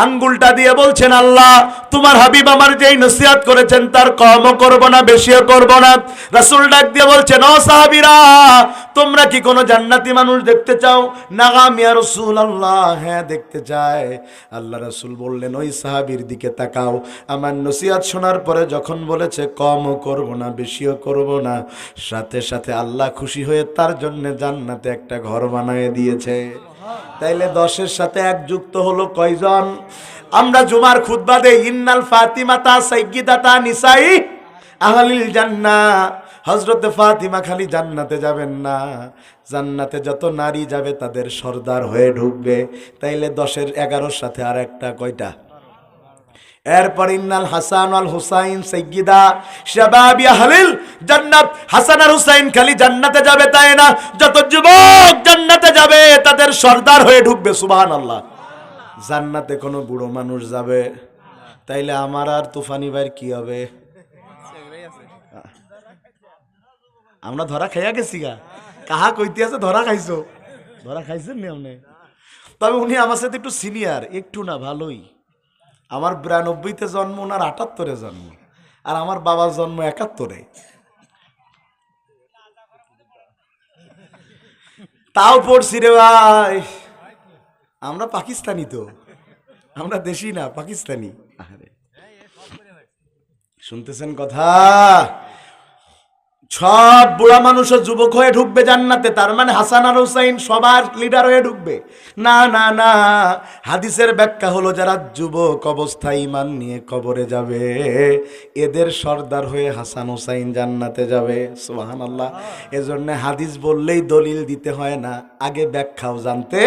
আঙ্গুলটা দিয়ে বলছেন, আল্লাহ তোমার হাবিব আমার যেই নসিহত করেছেন তার কমও করব না বেশিও করব না। রাসূল ডাক দিয়ে বলছেন, ও সাহাবীরা, তোমরা কি কোনো জান্নাতি মানুষ দেখতে চাও? নাগাম ইয়া রাসূলুল্লাহ, হ্যাঁ দেখতে চাই। আল্লাহ রাসূল বললেন, ওই সাহাবীর দিকে তাকাও। আমার নসিহত শোনার পরে যখন বলেছে কমও করব না বেশিও করব না, সাথে সাথে আল্লাহ খুশি হয়ে তার জন্য জান্নাতে একটা ঘর বানিয়ে দিয়েছে। তাইলে 10-এর সাথে 1 যুক্ত হলো কয়জন? আমরা জুমার খুতবা দেই, ইন্নাল ফাতিমাতা সাইয়্যিদাতা নিসাই আহলিল জান্নাহ। হযরতে ফাতিমা খালি জান্নাতে যাবেন না, জান্নাতে যত নারী যাবে তাদের সর্দার হয়ে ঢুকবে। তাইলে 10-এর 11-র সাথে আর একটা কয়টা? এরপর ইন্নাল হাসান ওয়াল হুসাইন সাইয়্যিদা শাবাবি আহলিল জান্নাত। হাসান আর হুসাইন খালি জান্নাতে যাবে তাই না, যত যুবক জান্নাতে যাবে তাদের সর্দার হয়ে ঢুকবে। সুবহানাল্লাহ। জান্নাতে কোনো বুড়ো মানুষ যাবে? তাইলে আমার আর তুফানি ভাইয়ের কি হবে? আমরা ধরা খাইয়া গেছি গা। কাহা কইতে আছে ধরা খাইছো? ধরা খাইছেন নি আপনি? তবে উনি আমার সাথে একটু সিনিয়র, একটু না ভালোই। আমার 92-তে জন্ম, ওনার 78-এ জন্ম, আর আমার বাবার জন্ম 71-এ। তাও পড়ছি রে ভাই। আমরা পাকিস্তানি, তো আমরা দেশি না, পাকিস্তানি। আরে শুনতেছেন কথা? সব বুড়া মানুষ যুবক হয়ে ঢুকবে জান্নাতে, তার মানে হাসান আর হুসাইন সবার লিডার হয়ে ঢুকবে? না না না, হাদিসের ব্যাখ্যা হলো যারা যুবক অবস্থায় ঈমান নিয়ে কবরে যাবে এদের সর্দার হয়ে হাসান হুসাইন জান্নাতে যাবে। সুবহানাল্লাহ। এজন্য হাদিস বললেই দলিল দিতে হয় না, আগে ব্যাখ্যাও জানতে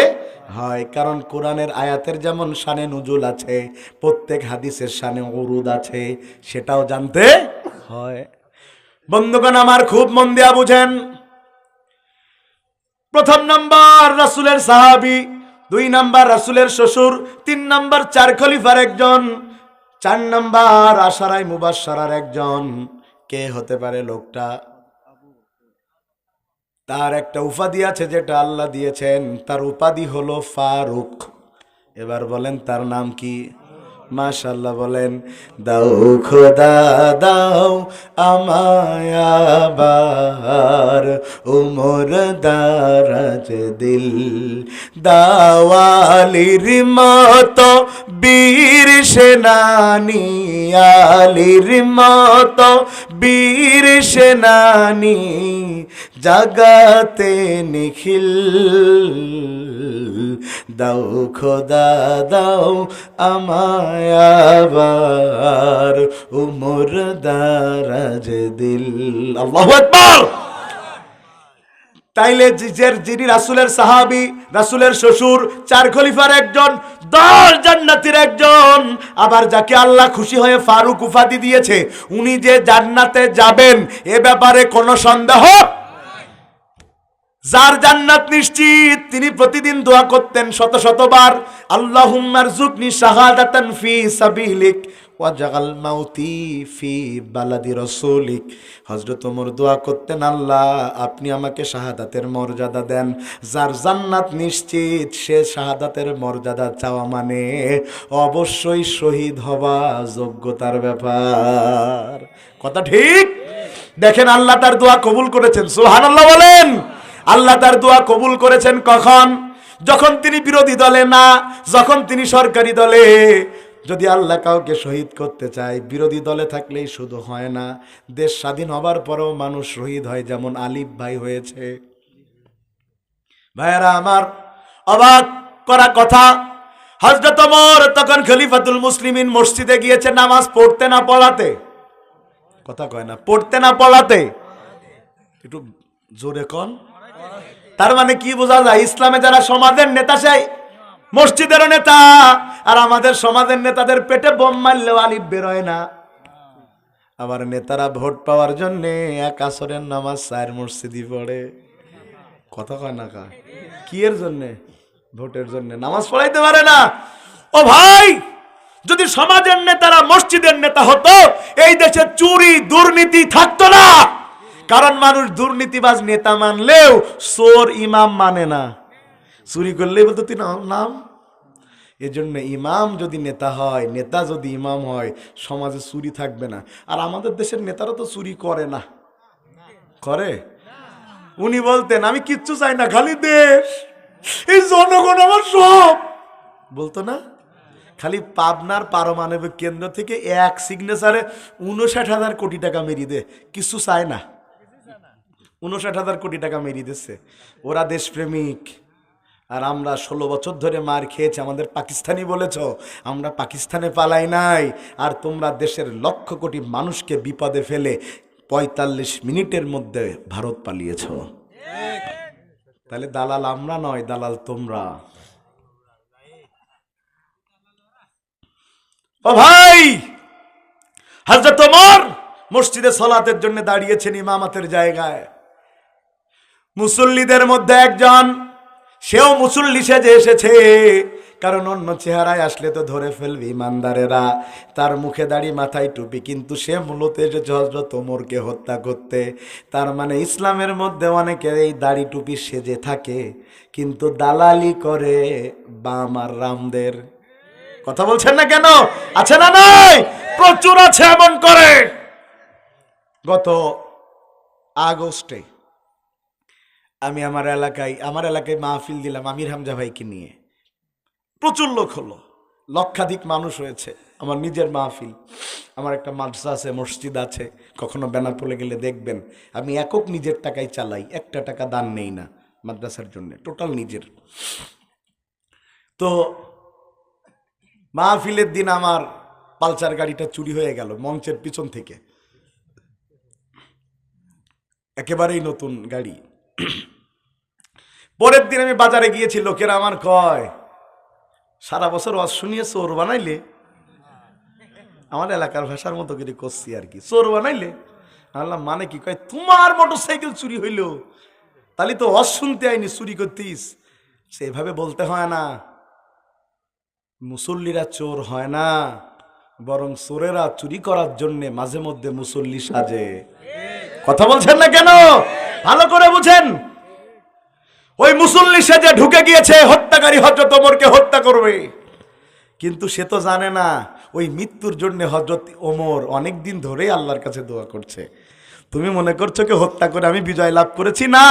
হয়। কারণ কোরআনের আয়াতের যেমন শানে নুজুল আছে, প্রত্যেক হাদিসের শানে উরুদ আছে, সেটাও জানতে হয়। বন্ধুগণ আমার, খুব মন দিয়া বুঝেন। প্রথম নাম্বার রাসূলের সাহাবী, 2 নাম্বার রাসূলের শ্বশুর, 3 নাম্বার 4 খলিফার একজন, 4 নাম্বার আশারায়ে মুবাশশারার একজন। কে হতে পারে লোকটা? তার একটা উপাধি আছে যেটা আল্লাহ দিয়েছেন, তার উপাধি হলো ফারুক। এবার বলেন তার নাম কি? মাশাআল্লাহ বলেন। দাও খোদা দাও আমায় আবার উমর দারাজ দিল, দাওয়ালির মতো বীর সেনানি, আলির মতো বীর সেনানি, জাগাতে নিখিল, দাও খোদা দাও আমায় আবার উমর দারাজ দিল। আল্লাহু আকবার। তাইলে যিনি রাসূলের সাহাবী, রাসূলের শ্বশুর, 4 খলিফার একজন, 10 জান্নাতীর একজন, আবার যাকে আল্লাহ খুশি হয়ে ফারুক উপাধি দিয়েছে, উনি যে জান্নাতে যাবেন এ ব্যাপারে কোনো সন্দেহ। যার জান্নাত নিশ্চিত, তিনি প্রতিদিন দোয়া করতেন শত শতবার, আল্লাহুম্মা রযুকনি শাহাদাতান ফি সাবিলিক ওয়াজআল মাউতি ফি বালাদি রাসূলিক। হযরত ওমর দোয়া করতেন, আল্লাহ আপনি আমাকে শাহাদাতের মর্যাদা দেন। যার জান্নাত নিশ্চিত সে শাহাদাতের মর্যাদা চাওয়া মানে অবশ্যই শহীদ হওয়া যোগ্যতার ব্যাপার। কথা ঠিক? দেখেন আল্লাহ তার দোয়া কবুল করেছেন। সুবহানাল্লাহ বলেন। আল্লাহ তার দোয়া কবুল করেছেন কখন? যখন তিনি বিরোধী দলে না, যখন তিনি সরকারি দলে। যদি আল্লাহ কাউকে শহীদ করতে চায়, বিরোধী দলে থাকলেই শুধু হয় না, দেশ স্বাধীন হবার পরেও মানুষ শহীদ হয়, যেমন আলিফ ভাই হয়েছে। ভাইয়েরা আমার, অবাক করা কথা, হযরত ওমর তখন খলিফাতুল মুসলিমিন মসজিদে গিয়েছে নামাজ পড়তে না পড়াতে? কথা কয় না, পড়তে না পড়াতে? একটু জোরে কোন। তার মানে কি বোঝা যায়? ইসলামে যারা সমাজের নেতা সেই মসজিদেরও নেতা, আর আমাদের সমাজের নেতাদের পেটে বোম মারলেও আলিফ বেরোয় না। আবার নেতারা ভোট পাওয়ার জন্য 1 আসরের নামাজ 4 মসজিদই পড়ে। কথা কয় না কা? কি এর জন্য? ভোটের জন্য নামাজ পড়াইতে পারে না। ও ভাই, যদি সমাজের নেতারা মসজিদের নেতা হতো, এই দেশে চুরি দুর্নীতি থাকতো না। কারণ মানুষ দুর্নীতিবাজ নেতা মানলেও চোর ইমাম মানে না। চুরি করলেই বলতো তুই নাম। এজন্য ইমাম যদি নেতা হয়, নেতা যদি ইমাম হয়, সমাজে চুরি থাকবে না। আর আমাদের দেশের নেতারা তো চুরি করে না, করে? উনি বলতেন আমি কিচ্ছু চাই না, খালি দেশ, এই জনগণ আমার সব, বলতো না? খালি পাবনার পারমাণবিক কেন্দ্র থেকে এক সিগনেচারে 59,000 কোটি টাকা মেরিয়ে দে, কিছু চায় না। 59,000 কোটি টাকা মেরিয়ে দিচ্ছে। ওরা দেশপ্রেমিক, আর আমরা 16 বছর ধরে মার খেয়েছি। আমাদের পাকিস্তানি বলেছ, আমরা পাকিস্তানে পালাই নাই। আর তোমরা দেশের লক্ষ কোটি মানুষকে বিপদে ফেলে 45 মিনিটের মধ্যে ভারত পালিয়েছ। তাহলে দালাল আমরা নয়, দালাল তোমরা। ও ভাই, হযরত ওমর মসজিদে সালাতের জন্য দাঁড়িয়েছেন ইমামতের জায়গায়। মুসল্লিদের মধ্যে একজন, সেও মুসল্লি সেজে এসেছে, কারণ অন্য চেহারায় আসলে তো ধরে ফেলবে ইমানদারেরা। তার মুখে দাড়ি, মাথায় টুপি, কিন্তু সে মূলত এসেছে হযরত ওমরকে হত্যা করতে। তার মানে ইসলামের মধ্যে অনেকের এই দাড়ি টুপি সেজে থাকে, কিন্তু দালালি করে বাম আর রামদের। কথা বলছেন না কেন? আছে না নাই? প্রচুর আছে এমন করে। গত আগস্টে আমি আমার এলাকায় মাহফিল দিলাম আমির হামজা ভাইকে নিয়ে। প্রচুর লোক হলো, লক্ষাধিক মানুষ হয়েছে। আমার নিজের মাহফিল, আমার একটা মাদ্রাসা আছে, মসজিদ আছে। কখনো বেনাপোলে গেলে দেখবেন আমি একক নিজের টাকায় চালাই, একটা টাকা দান নেই না মাদ্রাসার জন্য, টোটাল নিজের। তো মাহফিলের দিন আমার পালসার গাড়িটা চুরি হয়ে গেল মঞ্চের পিছন থেকে, একেবারেই নতুন গাড়ি। পরের দিন আমি বাজারে গিয়েছি, লোকেরা আমার কয়, সারা বছর ওয়াজ শুনিয়ে চোর বানাইলে। আমার এলাকার ভাষার মতো করে করছি আর কি, চোর বানাইলে। আল্লাহ মানে কি? কয় তোমার মোটরসাইকেল চুরি হইল, তাহলে তো ওয়াজ শুনতে আইনি, চুরি করতিস। সেভাবে বলতে হয় না। মুসল্লিরা চোর হয় না, বরং চোরেরা চুরি করার জন্য মাঝে মধ্যে মুসল্লি সাজে। কথা বলছেন না কেন? ভালো করে বুঝেন। ওই মুসল্লি সাজে ঢুকে গিয়েছে, হত্যাকারী হযরত ওমরকে হত্যা করবে। কিন্তু সে তো জানে না ওই মৃত্যুর জন্য হযরত ওমর অনেক দিন ধরেই আল্লাহর কাছে দোয়া করছে। তুমি মনে করছো কি হত্যা করে আমি বিজয় লাভ করেছি? না,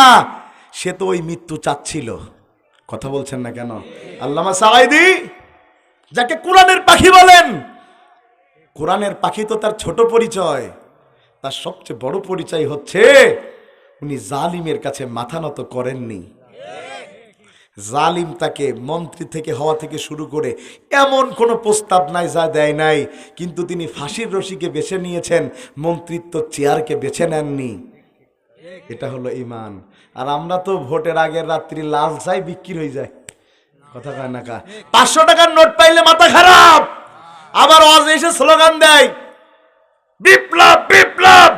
সে তো ওই মৃত্যু চাচ্ছিল। কথা বলছেন না কেন? আল্লামা সাঈদী, যাকে কোরআনের পাখি বলেন, কোরআনের পাখি তো তার ছোট পরিচয়, তার সবচেয়ে বড় পরিচয় হচ্ছে উনি জালিমের কাছে মাথা নত করেননি। জালিম তাকে মন্ত্রী থেকে হওয়া থেকে শুরু করে এমন কোনো প্রস্তাব নাই যা দেয় নাই, কিন্তু তিনি ফাঁসির রশিকে বেছে নিয়েছেন, মন্ত্রিত্ব চেয়ারকে বেছে নেননি। এটা হলো ঈমান। আর আমরা তো ভোটের আগের রাত্রি লাল চাই বিক্রি হয়ে যায়। কথা কয় না কা? 500 টাকার নোট পাইলে মাথা খারাপ, আবার ওয়াজ এসে স্লোগান দেয় বিপ্লব বিপ্লব।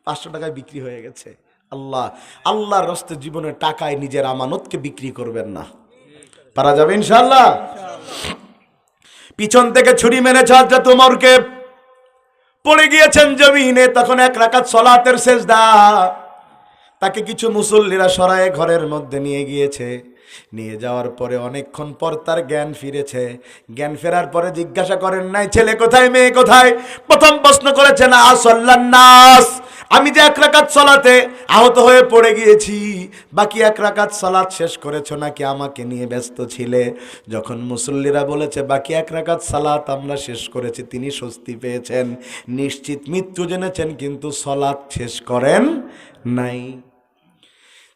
500 টাকায় বিক্রি হয়ে গেছে। আল্লাহর রাস্তে জীবনে টাকায় নিজের আমানতকে বিক্রি করবেন না। পারা যাবে ইনশাআল্লাহ। পিছন থেকে ছুরি মেরেছে হযরত ওমরকে, পড়ে গিয়েছেন জমিনে। তখন 1 রাকাত সালাতের সেজদা। তাকে কিছু মুসল্লিরা সরায়ে ঘরের মধ্যে নিয়ে গিয়েছে। নিয়ে যাওয়ার পরে অনেকক্ষণ পর তার জ্ঞান ফিরেছে। জ্ঞান ফেরার পরে জিজ্ঞাসা করেন নাই ছেলে কোথায়, মেয়ে কোথায়। প্রথম প্রশ্ন করেছেন আসল্লান নাস, আমি যে 1 রাকাত সালাতে আহত হয়ে পড়ে গিয়েছি, বাকি 1 রাকাত সালাত শেষ করেছো নাকি আমাকে নিয়ে ব্যস্ত ছিলে? যখন মুসল্লিরা বলেছে বাকি 1 রাকাত সালাত আমরা শেষ করেছি, তিনি স্বস্তি পেয়েছেন, নিশ্চিত মৃত্যু জেনেছেন, কিন্তু সালাত শেষ করেন নাই।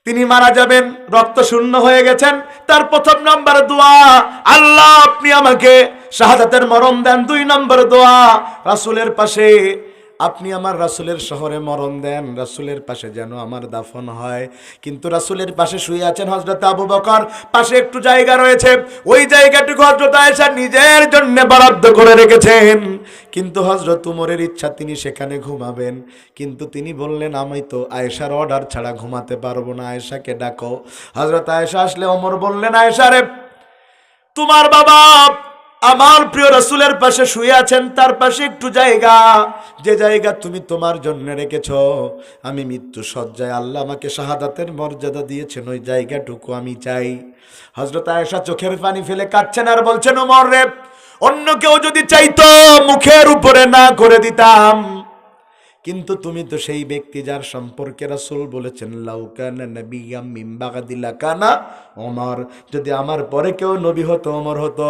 তিনি মারা যাবেন, রক্ত শূন্য হয়ে গেছেন। তার প্রথম নম্বর দোয়া, আল্লাহ আপনি আমাকে শাহাদাতের মরণ দেন। 2 নম্বর দোয়া, রাসূলের পাশে, আপনি আমার রাসূলের শহরে মরণ দেন, রাসূলের পাশে যেন আমার দাফন হয়। কিন্তু রাসূলের পাশে শুয়ে আছেন হযরত আবু বকর, পাশে একটু জায়গা রয়েছে, ওই জায়গাটুকু হযরত আয়েশা নিজের জন্য বরাদ্দ করে রেখেছেন। কিন্তু হযরত উমরের ইচ্ছা তিনি সেখানে ঘুমাবেন, কিন্তু তিনি বললেন আমি তো আয়েশার অর্ডার ছাড়া ঘুমাতে পারবো না, আয়েশাকে ডাকো। হযরত আয়েশা আসলে ওমর বললেন, আয়েশা রে, তোমার বাবা আমার প্রিয় রাসূলের পাশে শুয়ে আছেন, তার পাশে একটু জায়গা, যে জায়গা তুমি তোমার জন্য রেখেছ, আমি মৃত্যু সজ্জায় আল্লাহ আমাকে শাহাদাতের মর্যাদা দিয়েছেন, ওই জায়গাটুকু আমি চাই। হযরত আয়েশা চোখের পানি ফেলে কাঁদছেন আর বলছেন, ওমর রে, অন্য কেউ যদি চাইতো মুখের উপরে না করে দিতাম, কিন্তু তুমি তো সেই ব্যক্তি যার সম্পর্কে রাসূল বলেছেন লাউ কানা নাবিয়্যাম মিন বা'দি লাকানা ওমর, যদি আমার পরে কেউ নবী হতো ওমর হতো।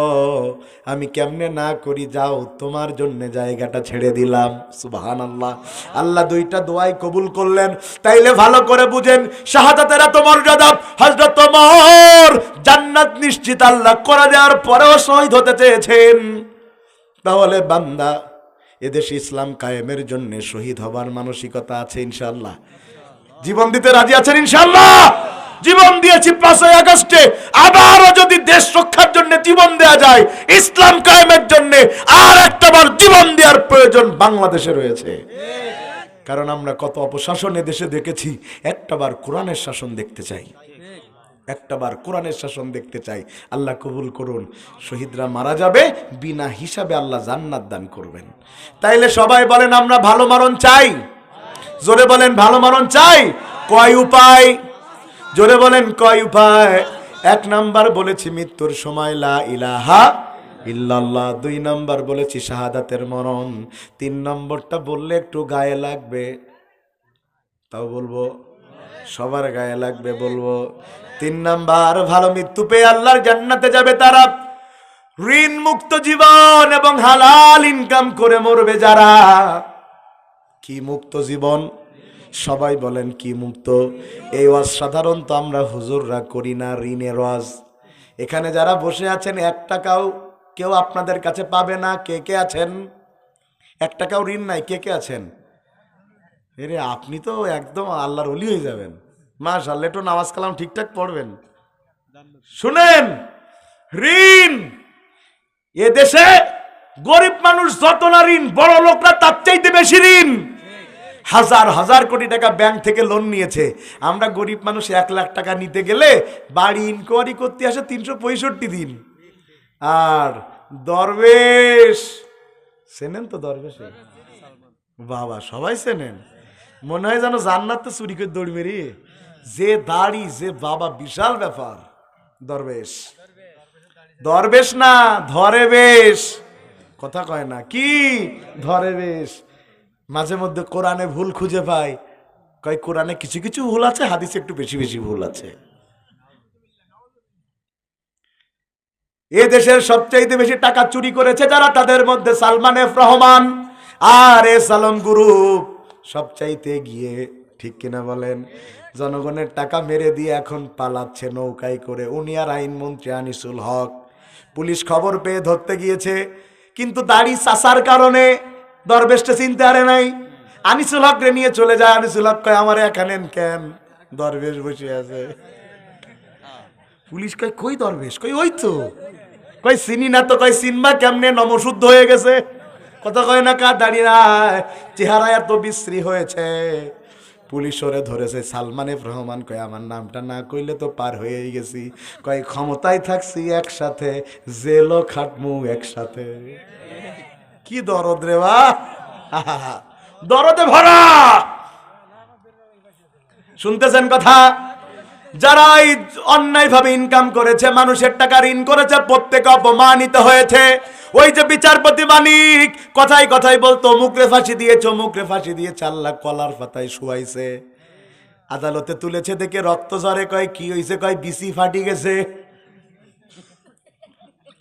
আমি কেমনে না করি, যাও তোমার জন্য জায়গাটা ছেড়ে দিলাম। সুবহানাল্লাহ। আল্লাহ দুইটা দোয়াই কবুল করলেন। তাইলে ভালো করে বুঝেন, শাহাদাতের এত মর্যাদা। হযরত ওমর জান্নাত নিশ্চিত আল্লাহ করে দেওয়ার পরেও শহীদ হতে চেয়েছেন। তাহলে বান্দা, এদেশে ইসলাম কায়েমের জন্য শহীদ হবার মানসিকতা আছে ইনশাআল্লাহ? জীবন দিতে রাজি আছেন ইনশাআল্লাহ? জীবন দিয়েছি 5ই আগস্টে, আবারও যদি দেশ রক্ষার জন্য জীবন দেয়া যায়, ইসলাম কায়েমের জন্য আর একটাবার জীবন দেওয়ার প্রয়োজন বাংলাদেশে রয়েছে। কারণ আমরা কত অপশাসন এদেশে দেখেছি, একটাবার কোরআনের শাসন দেখতে চাই, একটাবার কোরআনের শাসন দেখতে চাই। আল্লাহ কবুল করুন। শহীদরা মারা যাবে, বিনা হিসাবে আল্লাহ জান্নাত দান করবেন। তাইলে সবাই বলেন আমরা ভালো মরণ চাই। জোরে বলেন ভালো মরণ চাই। কয় উপায়? জোরে বলেন কয় উপায়? 1 নাম্বার বলেছি মৃত্যুর সময় লা ইলাহা ইল্লাল্লাহ। 2 নাম্বার বলেছি শাহাদাতের মরণ। 3 নম্বরটা বললে একটু গায়ে লাগবে, তাও বলবো, সবার গায়ে লাগবে বলবো। 3 নাম্বার, ভালো মৃত্যু পেয়ে আল্লাহর জান্নাতে যাবে তারা। ঋণ মুক্ত জীবন এবং হালাল ইনকাম করে মরবে যারা। কি মুক্ত জীবন? সবাই বলেন কি মুক্ত? এই ওয়াজ সাধারণত আমরা হুজুররা করি না, ঋণের ওয়াজ। এখানে যারা বসে আছেন 1 টাকাও কেউ আপনাদের কাছে পাবে না। কে কে আছেন? 1 টাকাও ঋণ নাই। কে কে আছেন? এরে আপনি তো একদম আল্লাহর ওলি হয়ে যাবেন। মাশাআল্লাহ, একটু নামাজ কালাম ঠিকঠাক পড়বেন। শুনেন, ঋণ এদেশে গরিব মানুষ যত না ঋণ, বড় লোকরা তার চাইতে বেশি ঋণ। হাজার হাজার কোটি টাকা ব্যাংক থেকে লোন নিয়েছে। আমরা গরিব মানুষ 1 লাখ টাকা নিতে গেলে বাড়ি ইনকোয়ারি করতে আসে 365 দিন। আর দরবেশ, চেনেন তো দরবেশ? বাবা সবাই চেনেন। মনে হয় যেন জান্নাতে চুরি করে দৌড় মেরি। যে দাড়ি, যে বাবা, বিশাল ব্যাপার। দরবেশ, দরবেশ না ধরে বেশ, কথা কয় না কি ধরে বেশ। মাঝে মধ্যে কোরআনে ভুল খুঁজে পাই, কয় কোরআনে কিছু কিছু ভুল আছে, হাদিসে একটু বেশি বেশি ভুল আছে। এ দেশের সবচাইতে বেশি টাকা চুরি করেছে যারা, তাদের মধ্যে সালমান এফ রহমান আর এ সালম গ্রুপ সবচাইতে গিয়ে, ঠিক কিনা বলেন? জনগণের টাকা মেরে দিয়ে এখন পালাচ্ছে নৌকায় করে উনি আর আইনমন্ত্রী আনিসুল হক। পুলিশ খবর পেয়ে ধরতে গিয়েছে, কিন্তু দাড়ি চাচার কারণে দরবেশটা চিনতে পারে নাই। আনিসুল হক রে নিয়ে চলে যায়। আনিসুল হক কয় আমার এখানে কেন? দরবেশ বসে আছে। পুলিশ কয় কই দরবেশ? কই ওই তো। কই চিনি না তো। কয় চিনবা কেমনে? নমশুদ্ধ হয়ে গেছে। কথা কয় না কার দাঁড়িয়ে নাই, চেহারা এত বিশ্রী হয়েছে। পুলিশ ওরে ধরেছে। সালমান এফ রহমান কয় আমার নামটা না কইলে তো পার হয়েই গেছি। কয় ক্ষমতায় থাকছি একসাথে, জেলও খাটমু একসাথে। কি দরদ রে বা, দরদে ভরা। শুনতেছেন কথা? যারা অন্যায় ভাবে ইনকাম করেছে, মানুষের টাকা ঋণ করেছে, প্রত্যেকে অপমানিত হয়েছে। ওই যে বিচারপতি মানিক কথায় কথায় বলতো মুখরে ফাঁসি দিয়েছে, মুখরে ফাঁসি দিয়ে 4 লাখ কলার পাতায় শুয়াইছে। আদালতে তুলেছে দেখে রক্ত ঝরে। কয় কি হয়েছে? কয় বিসি ফাটি গেছে।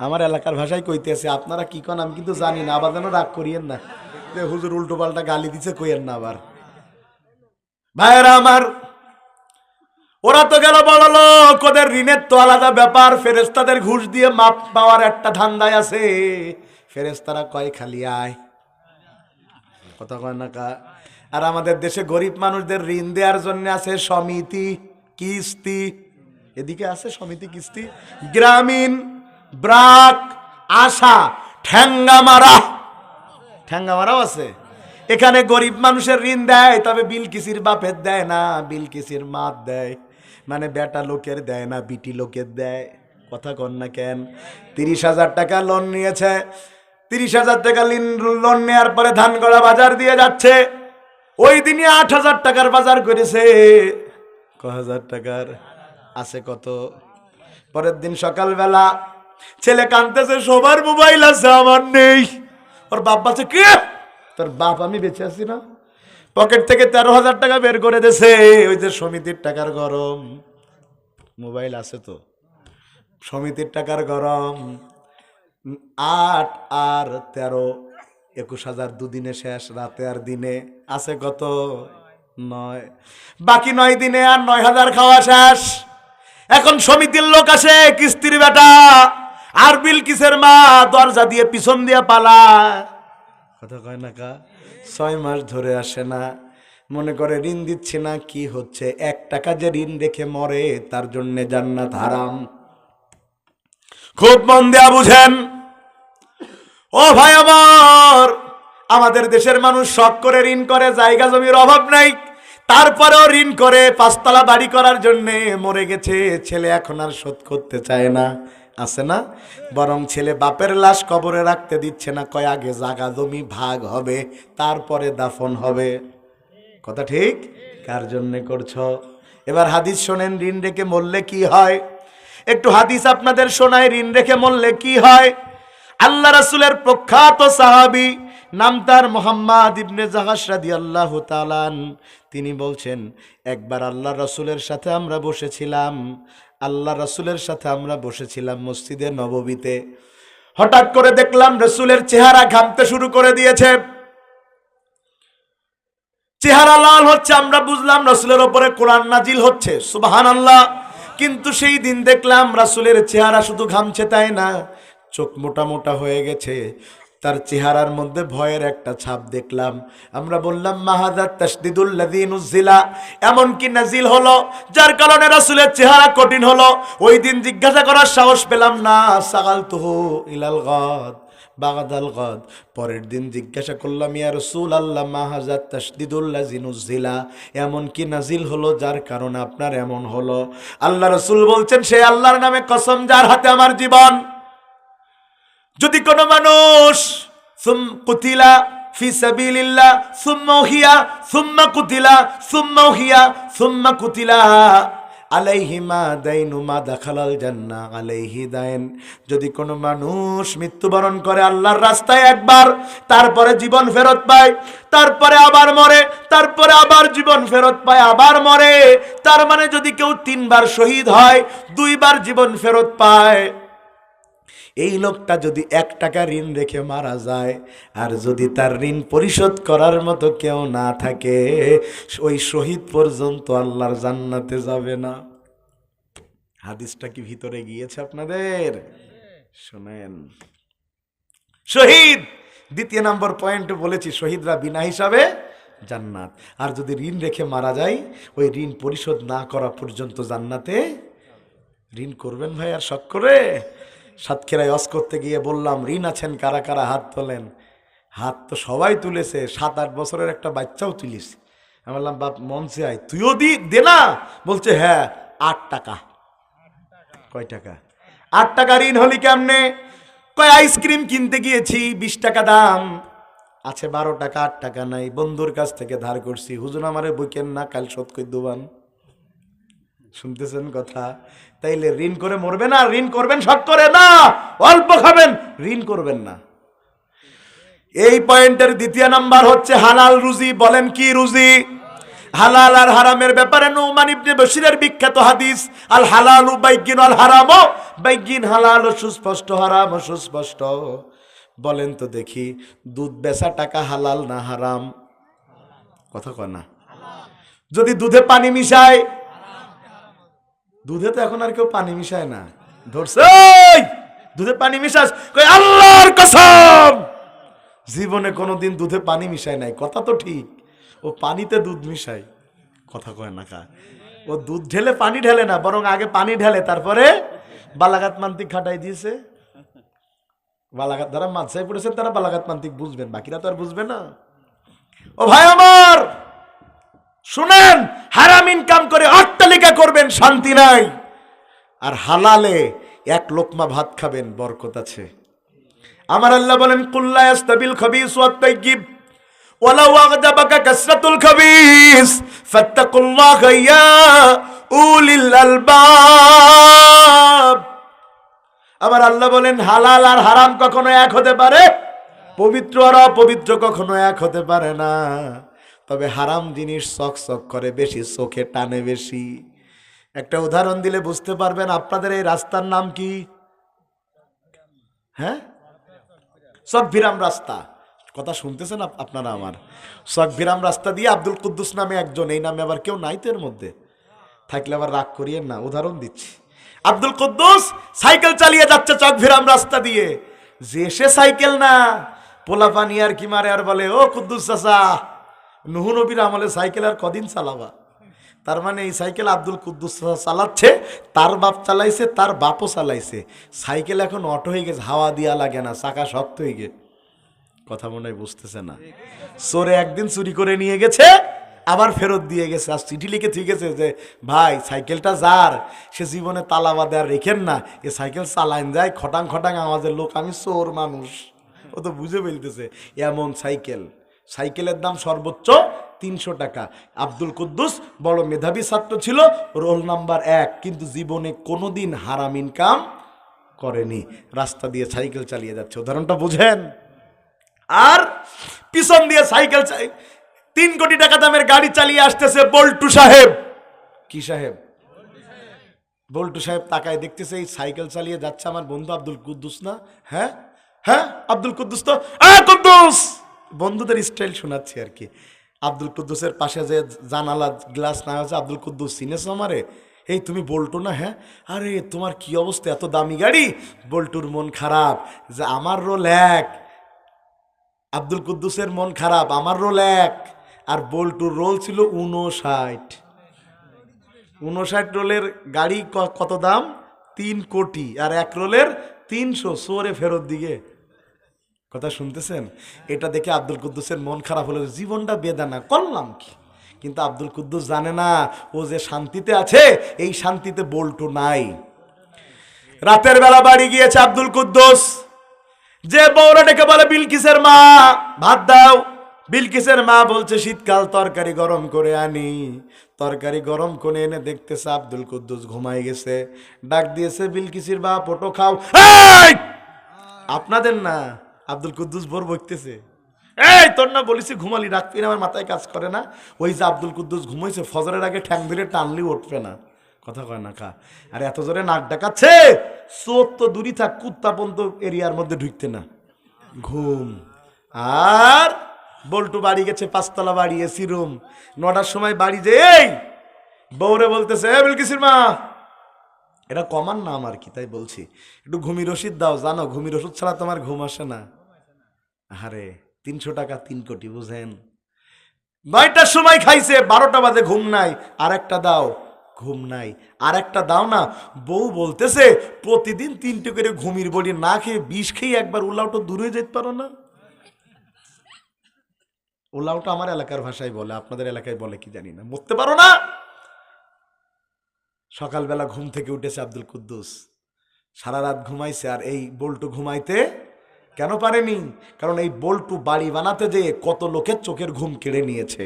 আমার এলাকার ভাষায় কইতেছে, আপনারা কি কন আমি কিন্তু জানি না, আবার যেন রাগ করিয়েন না যে হুজুর উল্টো পাল্টা গালি দিছে, কইয়েন না আবার। ভাইয়েরা আমার, ওরা তো গেল বড় লোক, ওদের ঋণের তো আলাদা ব্যাপার। ফেরেশতাদের ঘুষ দিয়ে মাপ পাওয়ার একটা ধান্দায় আছে। ফেরেশতারা কয় খালি আয়, কথা কয় না কা। আর আমাদের দেশে গরিব মানুষদের ঋণ দেওয়ার জন্য আছে সমিতি কিস্তি। এদিকে আছে সমিতি কিস্তি, গ্রামীণ, ব্রাক, আশা, ঠ্যাঙ্গামারা। ঠ্যাঙ্গামারাও আছে। এখানে গরিব মানুষের ঋণ দেয়, তবে বিলকিসির বাপের দেয় না, বিলকিসির মাত দেয়। মানে বেটা লোকের দেয় না, বিটি লোকের দেয়। কথা কন না কেন? 30,000 টাকা লোন নিয়েছে, 30,000 টাকা লোন নেওয়ার পরে ধানগড়া বাজার দিয়ে যাচ্ছে। ওই দিনই 8,000 টাকার বাজার করেছে। কয় হাজার টাকার আছে কত? পরের দিন সকালবেলা ছেলে কাঁদতেছে, সবার মোবাইল আছে, আমার নেই। ওর বাপ বলছে, কে? তোর বাপ? আমি বেঁচে আছি না। পকেট থেকে 13,000 টাকা বের করে দিয়েছে। ওই যে সমিতির টাকার গরম, মোবাইল আছে তো, সমিতির টাকার গরম। 8 আর 13, 21,000 দুদিনে শেষ, রাতে আর দিনে আছে কত? 9। বাকি 9 দিনে আর 9,000 খাওয়া শেষ। এখন সমিতির লোক আসে, কিস্তির বেটা আর বিলকিসের মা দরজা দিয়ে পিছন দিয়ে পালায়। কথা কয় না কা? 6 মাস ধরে আসে না। মনে করে ঋণ দিচ্ছে না, কি হচ্ছে? 1 টাকা যে ঋণ রেখে মরে তার জন্য জান্নাত হারাম। খুব মন দেয়া বুঝেন ও ভাই আমার। আমাদের দেশের মানুষ শখ করে ঋণ করে, জায়গা জমির অভাব নাই, তারপরেও ঋণ করে 5 তলা বাড়ি করার জন্য। মরে গেছে ছেলে, এখন আর শোধ করতে চায় না, আছে না? বরং ছেলে বাপের লাশ কবরে রাখতে দিচ্ছে না, কয় আগে জায়গা জমি ভাগ হবে, তারপরে দাফন হবে। কথা ঠিক? কার জন্য করছ? এবার হাদিস শোনেন, ঋণ রেখে মরলে কি হয়। একটু হাদিস আপনাদের শোনায়, ঋণ রেখে মরলে কি হয়। আল্লাহ রাসূলের প্রখ্যাত সাহাবী, নাম তার মুহাম্মদ ইবনে জাহাশ রাদিয়াল্লাহু তাআলা আনহু, তিনি বলছেন, একবার আল্লাহ রাসূলের সাথে আমরা বসেছিলাম মসজিদে নববীতে। হঠাৎ করে দেখলাম রাসূলের চেহারা ঘামতে শুরু করে দিয়েছে, চেহারা লাল হচ্ছে। আমরা বুঝলাম রাসূলের উপরে কোরআন নাজিল হচ্ছে, সুবহানাল্লাহ। কিন্তু সেই দিন দেখলাম রাসূলের চেহারা শুধু ঘামছে তাই না, চোখ মোটা মোটা হয়ে গেছে। তার চেহারার মধ্যে ভয়ের একটা ছাপ দেখলাম। আমরা বললাম, মাহাদা তাশদিদুল লাযী নুজিলা, এমন কি নাজিল হলো যার কারণে রাসূলের চেহারা কঠিন হলো? ওই দিন জিজ্ঞাসা করার সাহস পেলাম না। সাগালতুহু ইলাল গাদ বাগাদাল গাদ, পরের দিন জিজ্ঞাসা করলাম, ইয়া রাসূলুল্লাহ মাহাজা তাশদিদুল লাযী নুজিলা, এমন কি নাজিল হলো যার কারণে আপনার এমন হলো? আল্লাহ রাসূল বলছেন, সে আল্লাহর নামে কসম যার হাতে আমার জীবন, যদি কোনো মানুষ কুতিলা ফি সাবিলিল্লাহ সুম্মা উহিয়া সুম্মা কুতিলা সুম্মা উহিয়া সুম্মা কুতিলা আলাইহি মা দাইনু মা দাখালাল জান্নাহ আলাইহি দাইন, যদি কোনো মানুষ মৃত্যুবরণ করে আল্লাহর রাস্তায় একবার, তারপরে জীবন ফেরত পায়, তারপরে আবার মরে, তারপরে আবার জীবন ফেরত পায়, আবার মরে, তার মানে যদি কেউ 3 বার শহীদ হয়, 2 বার জীবন ফেরত পায়। এই লোকটা যদি 1 টাকা ঋণ রেখে মারা যায়, আর যদি তার ঋণ পরিশোধ করার মতো কেউ না থাকে, ওই শহীদ পর্যন্ত আল্লাহর জান্নাতে যাবে না। হাদিসটা কি ভিতরে গিয়েছে আপনাদের? শুনেন, শহীদ 2 নম্বর পয়েন্টে বলেছি, শহীদরা বিনা হিসাবে জান্নাত। আর যদি ঋণ রেখে মারা যায়, ওই ঋণ পরিশোধ না করা পর্যন্ত জান্নাতে। ঋণ করবেন ভাই আর শখ করে? সাতক্ষীরায় ওয়াজ করতে গিয়ে বললাম, ঋণ আছেন কারা কারা হাত তোলেন। হাত তো সবাই তুলেছে, 7-8 বছরের একটা বাচ্চাও তুলিস। আমি বললাম, বাপ মঞ্চে আয়, তুইও দে না। বলছে, হ্যাঁ 8 টাকা। কয় টাকা? 8 টাকা ঋণ হলি কেমনে? কয় আইসক্রিম কিনতে গিয়েছি, 20 টাকা দাম আছে, 12 টাকা, 8 টাকা নাই, বন্ধুর কাছ থেকে ধার করছি, হুজুর আমারে বইকেন না, কাল শোধ করে দেবান। শুনতেছেন কথা? তাইলে ঋণ করে মরবে না, ঋণ করবেন শখ করে না, অল্প খাবেন, ঋণ করবেন না। এই পয়েন্টের 2 নাম্বার হচ্ছে হালাল রুজি। বলেন কি রুজি? হালাল আর হারামের ব্যাপারে নুমান ইবনে বশিরের বিখ্যাত হাদিস, আল হালালু বাইয়িন আল হারামু বাইয়িন, হালাল সুস্পষ্ট, হারাম সুস্পষ্ট। বলেন তো দেখি, দুধ বেচা টাকা হালাল না হারাম? কথা কয় না। যদি দুধে পানি মিশায়, দুধে তো এখন আর কেউ পানি মিশায় না, ধরছে দুধে পানি মিশাস, কই আল্লাহর কসম জীবনে কোনোদিন দুধে পানি মিশায় নাই। কথা তো ঠিক, ও পানিতে দুধ মিশায়। কথা কয় না কা? ও দুধ ঢেলে পানি ঢেলে না, বরং আগে পানি ঢেলে তারপরে বালাগাত মান্তিক খাটাই দিয়েছে। বালাগাত যারা মাদ্রাসায় পড়েছেন তারা বালাগাত মান্তিক বুঝবেন, বাকিরা তো আর বুঝবে না। ও ভাই আমার শুনেন, হারাম ইনকাম করে অট্টালিকা করবেন, শান্তি নাই। আর হালালে এক লোকমা ভাত খাবেন, বরকত আছে। আমার আল্লাহ বলেন কুল্লা ইয়াস্তাবিল খাবিস ওয়াত তাইয়্যিব ওয়ালাউ আযযাবাকা কাসরাতুল খাবিস ফাত্তাকুল্লাহা ইয়া উলিল আলবাব। আমার আল্লাহ বলেন হালাল আর হারাম কখনো এক হতে পারে, পবিত্র আর অপবিত্র কখনো এক হতে পারে না। তবে হারাম জিনিস চক চক করে বেশি, চোখে টানে বেশি। একটা উদাহরণ দিলে বুঝতে পারবেন। আপনাদের এই রাস্তার নাম কি? হ্যাঁ, চকভিরাম রাস্তা। কথা শুনতেছেন আপনারা আমার? চকভিরাম রাস্তা দিয়ে আব্দুল কুদ্দুস নামে একজন, এই নামে আবার কেউ নাই তো এর মধ্যে, থাকলে আবার রাগ করিয়েন না। উদাহরণ দিচ্ছি, আব্দুল কুদ্দুস সাইকেল চালিয়ে যাচ্ছে চকভিরাম রাস্তা দিয়ে। যে সে সাইকেল না, পোলাপানি আর কি মারে আর বলে, ও কুদ্দুস চাচা, নুহু নবীর আমলে সাইকেল আর কদিন চালাবা? তার মানে এই সাইকেল আব্দুল কুদ্দুস চালাচ্ছে, তার বাপ চালাইছে, তার বাপও চালাইছে। সাইকেল এখন অটো হয়ে গেছে, হাওয়া দিয়া লাগে না, চাকা শক্ত হয়ে গে। কথা মনে হয় বুঝতেছে না। চোরে একদিন চুরি করে নিয়ে গেছে, আবার ফেরত দিয়ে গেছে, আর চিঠি লিখে ঠিক গেছে যে ভাই সাইকেলটা যার, সে জীবনে তালা বাঁধে আর রেখেন না, এ সাইকেল চালাইন যায় খটাং খটাং আমাদের লোক, আমি চোর মানুষ। ও তো বুঝে ফেলতেছে এমন সাইকেল। সাইকেলের দাম সর্বোচ্চ 300 টাকা। আব্দুল কুদ্দুস বড় মেধাবী ছাত্র ছিল, রোল নাম্বার 1, কিন্তু জীবনে কোনোদিন হারাম ইনকাম করেনি। রাস্তা দিয়ে সাইকেল চালিয়ে যাচ্ছে, উদাহরণটা বুঝেন। আর পিছন দিয়ে সাইকেল 3 কোটি টাকা দামের গাড়ি চালিয়ে আসতেছে বল্টু সাহেব। কি সাহেব? বল্টু সাহেব তাকায় দেখতেছে এই সাইকেল চালিয়ে যাচ্ছে আমার বন্ধু আব্দুল কুদ্দুস না? হ্যাঁ হ্যাঁ, আব্দুল কুদ্দুস তো। কুদ্দুস, বন্ধুদের স্টাইল শোনাচ্ছি আর কি। আব্দুল কুদ্দুসের পাশে যে জানালা গ্লাস না আছে, আব্দুল কুদ্দুস চিনেছ আমারে? এই তুমি বল্টু না? হ্যাঁ। আরে তোমার কি অবস্থা, এত দামি গাড়ি? বল্টুর মন খারাপ যে আমার রোল 1। আব্দুল কুদ্দুসের মন খারাপ, আমার রোল 1, আর বল্টুর রোল ছিল 59 রোলের গাড়ি। কত দাম? 3 কোটি, আর 1 রোলের 300। সোরে ফেরত দিকে। কথা শুনতেছেন? এটা দেখে আব্দুল কুদ্দুসের মন খারাপ হলো, জীবনটা বেদানা, করলাম কি? কিন্তু আব্দুল কুদ্দুস জানে না ও যে শান্তিতে আছে, এই শান্তিতে বল্টু নাই। রাতের বেলা বাড়ি গিয়েছে আব্দুল কুদ্দুস, যে বউরা ডেকে বলে বিলকিসের মা ভাত দাও। বিলকিসের মা বলছে শীতকাল, তরকারি গরম করে আনি। তরকারি গরম করে এনে দেখতেছে আব্দুল কুদ্দুস ঘুমাই গেছে। ডাক দিয়েছে বিলকিসের বাপ, ওটো খাও। আপনাদের না, আব্দুল কুদ্দুস ভোর বকতেছে, এই তোর না বলেছি ঘুমালি, ডাকবি না, আমার মাথায় কাজ করে না। ওই যে আব্দুল কুদ্দুস ঘুমাইছে, ফজরের আগে ঠ্যাং ধরে টানলি উঠবে না। কথা কয় না কা? আর এত জোরে নাক ডাকাচ্ছে, চোর তো দূরই থাক, কুত্তা পর্যন্ত এরিয়ার মধ্যে ঢুকতে না, ঘুম। আর বল্টু বাড়ি গেছে, 5 তলা বাড়ি, এসি রুম। 9টার সময় বাড়ি যে এই বউরে বলতেছে, বিলকিসের মা, এটা কমান নাম আর কি, তাই বলছি একটু ঘুমির ওষুধ দাও, জানো ঘুমির ওষুধ ছাড়া তোমার ঘুম আসে না। আরে 300 টাকা 3 কোটি, বুঝেন? 9টার সময় খাইছে, 12টা বাজে ঘুম নাই, আর একটা দাও, ঘুম নাই, আর একটা দাও না। বউ বলতেছে প্রতিদিন 3টে করে ঘুমির বড়ি না খেয়ে 20 খেয়ে একবার উলাউটো দূরে যেতে পারো না? উলাউটো আমার এলাকার ভাষায় বলে, আপনাদের এলাকায় বলে কি জানি না। মরতে পারো না? সকালবেলা ঘুম থেকে উঠেছে আব্দুল কুদ্দুস, সারা রাত ঘুমাইছে। আর এই বল্টু ঘুমাইতে কেন পারেনি? কারণ এই বল্টু বাড়ি বানাতে যেয়ে কত লোকের চোখের ঘুম কেড়ে নিয়েছে,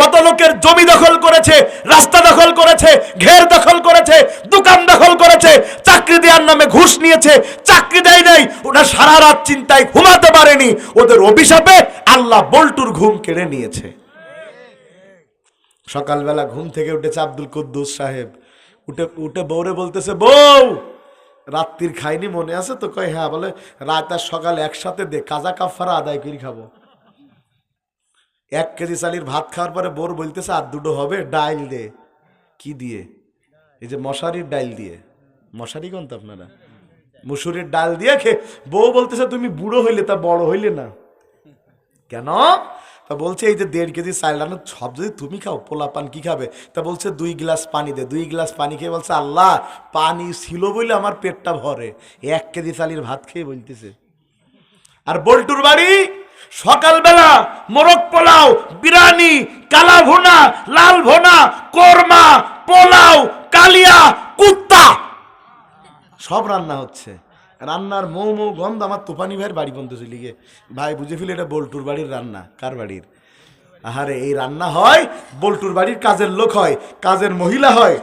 কত লোকের জমি দখল করেছে, রাস্তা দখল করেছে, ঘের দখল করেছে, দোকান দখল করেছে, চাকরি দেওয়ার নামে ঘুষ নিয়েছে, চাকরি দেয় নাই। ওরা সারা রাত চিন্তায় ঘুমাতে পারেনি, ওদের অভিশাপে আল্লাহ বল্টুর ঘুম কেড়ে নিয়েছে। সকালবেলা ঘুম থেকে উঠেছে আব্দুল কুদ্দুস সাহেব, উঠে বউরে বলতেছে, বউ রাত্রির খাইনি মনে আছে তো? কয় হ্যাঁ। বলে রাত আর সকাল একসাথে দে, কাজা কাফারা আদায় করে খাবো। 1 কেজি চালির ভাত খাওয়ার পরে বউর বলতেছে আর 2টো হবে, ডাইল দে। কি দিয়ে? এই যে মশারির ডাইল দিয়ে। মশারি কোন তো আপনারা? মুসুরির ডাল দিয়ে খেয়ে বউ বলতেছে তুমি বুড়ো হইলে তা বড় হইলে না কেন? তা বলছে এই যে 1.5 কেজি চাল রান্না সব যদি তুমি খাও, পোলাপান কি খাবে? তা বলছে 2 গ্লাস পানি দে। 2 গ্লাস পানি খেয়ে বলছে আল্লাহ পানি ছিল বলে আমার পেটটা ভরে। 1 কেজি চালির ভাত খেয়ে বলতেছে। আর বল্টুর বাড়ি সকালবেলা মোরগ পোলাও, বিরিয়ানি, কালা ভুনা, লাল ভুনা, কোরমা, পোলাও, কালিয়া, কুত্তা। সব রান্না হচ্ছে, রান্নার মৌ মৌ গন্ধ আমার তোফানি ভাইয়ের বাড়ি পর্যন্ত চলে গিয়ে, ভাই বুঝে ফেলে এটা বল্টুর বাড়ির রান্না। কার বাড়ির? আহারে এই রান্না হয় বল্টুর বাড়ির কাজের লোক হয়, কাজের মহিলা হয়,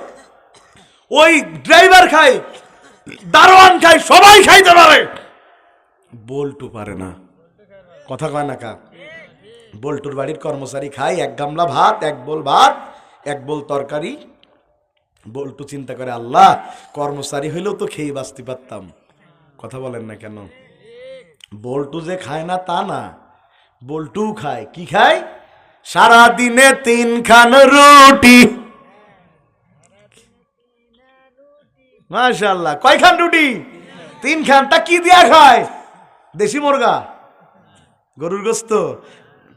ওই ড্রাইভার খায়, দারোয়ান খায়, সবাই খাইতে পারে, বল্টু পারে না। কথা কয় না কা? বল্টুর বাড়ির কর্মচারী খায় এক গামলা ভাত, এক বোল ভাত, এক বোল তরকারি। বল্টু চিন্তা করে, আল্লাহ কর্মচারী হইলেও তো খেয়ে বাঁচতে পারতাম। কথা বলেন না কেন? বল্টু যে খায় না তা না, বল্টু খায়। কি খায়? সারা দিনে 3 খান রুটি। মাশাআল্লাহ, কয় খান রুটি? 3 খান। তা কি দিয়া খায়? দেশি মুরগা, গরুর গোস্ত।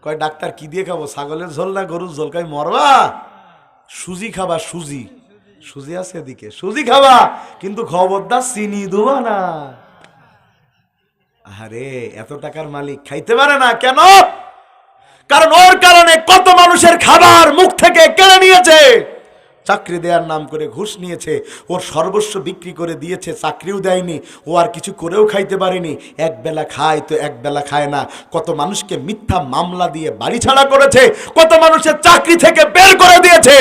কয় ডাক্তার কি দিয়ে খাবো? ছাগলের ঝোল না গরুর ঝোল? কয় মরবা, সুজি খাবা, সুজি। সুজি আছে এদিকে, সুজি খাবা, কিন্তু খবরদার চিনি দেবা না। আরে এত টাকার মালিক খাইতে পারে না কেন? কারণ ওর কারণে কত মানুষের খাবার মুখ থেকে কেড়ে নিয়েছে। চাকরি দেওয়ার নাম করে ঘুষ নিয়েছে, ওর সর্বস্ব বিক্রি করে দিয়েছে, চাকরিও দেয়নি, ও আর কিছু করেও খাইতে পারেনি। এক বেলা খায় তো এক বেলা খায় না। কত মানুষকে মিথ্যা মামলা দিয়ে বাড়ি ছাড়া করেছে, কত মানুষের চাকরি থেকে বের করে দিয়েছে।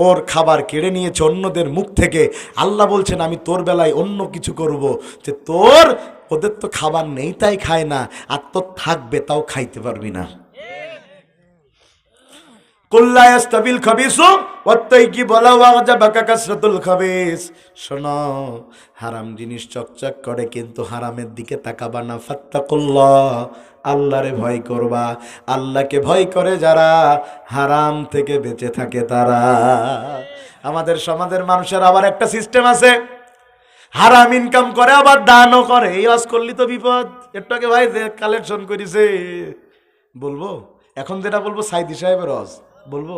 ওর খাবার কেড়ে নিয়েছে অন্যদের মুখ থেকে। আল্লাহ বলছেন আমি তোর বেলায় অন্য কিছু করব, যে তোর ওদের তো খাবার নেই তাই খায় না, আর তোর থাকবে তাও খাইতে পারবি না। শোনো, হারাম জিনিস চকচক করে কিন্তু হারামের দিকে তাকাবা না। ফাত্তাকুল্লাহ, আল্লাহরে ভয় করবা। আল্লাহকে ভয় করে যারা হারাম থেকে বেঁচে থাকে তারা। আমাদের সমাজের মানুষের আবার একটা সিস্টেম আছে, হারাম ইনকাম করে আবার দানও করে। এই ওয়াজ করলি তো বিপদ। একটু আগে ভাই কালেকশন করেছে, বলবো এখন যেটা বলবো সাইদি সাহেবের ওয়াজ বলবো।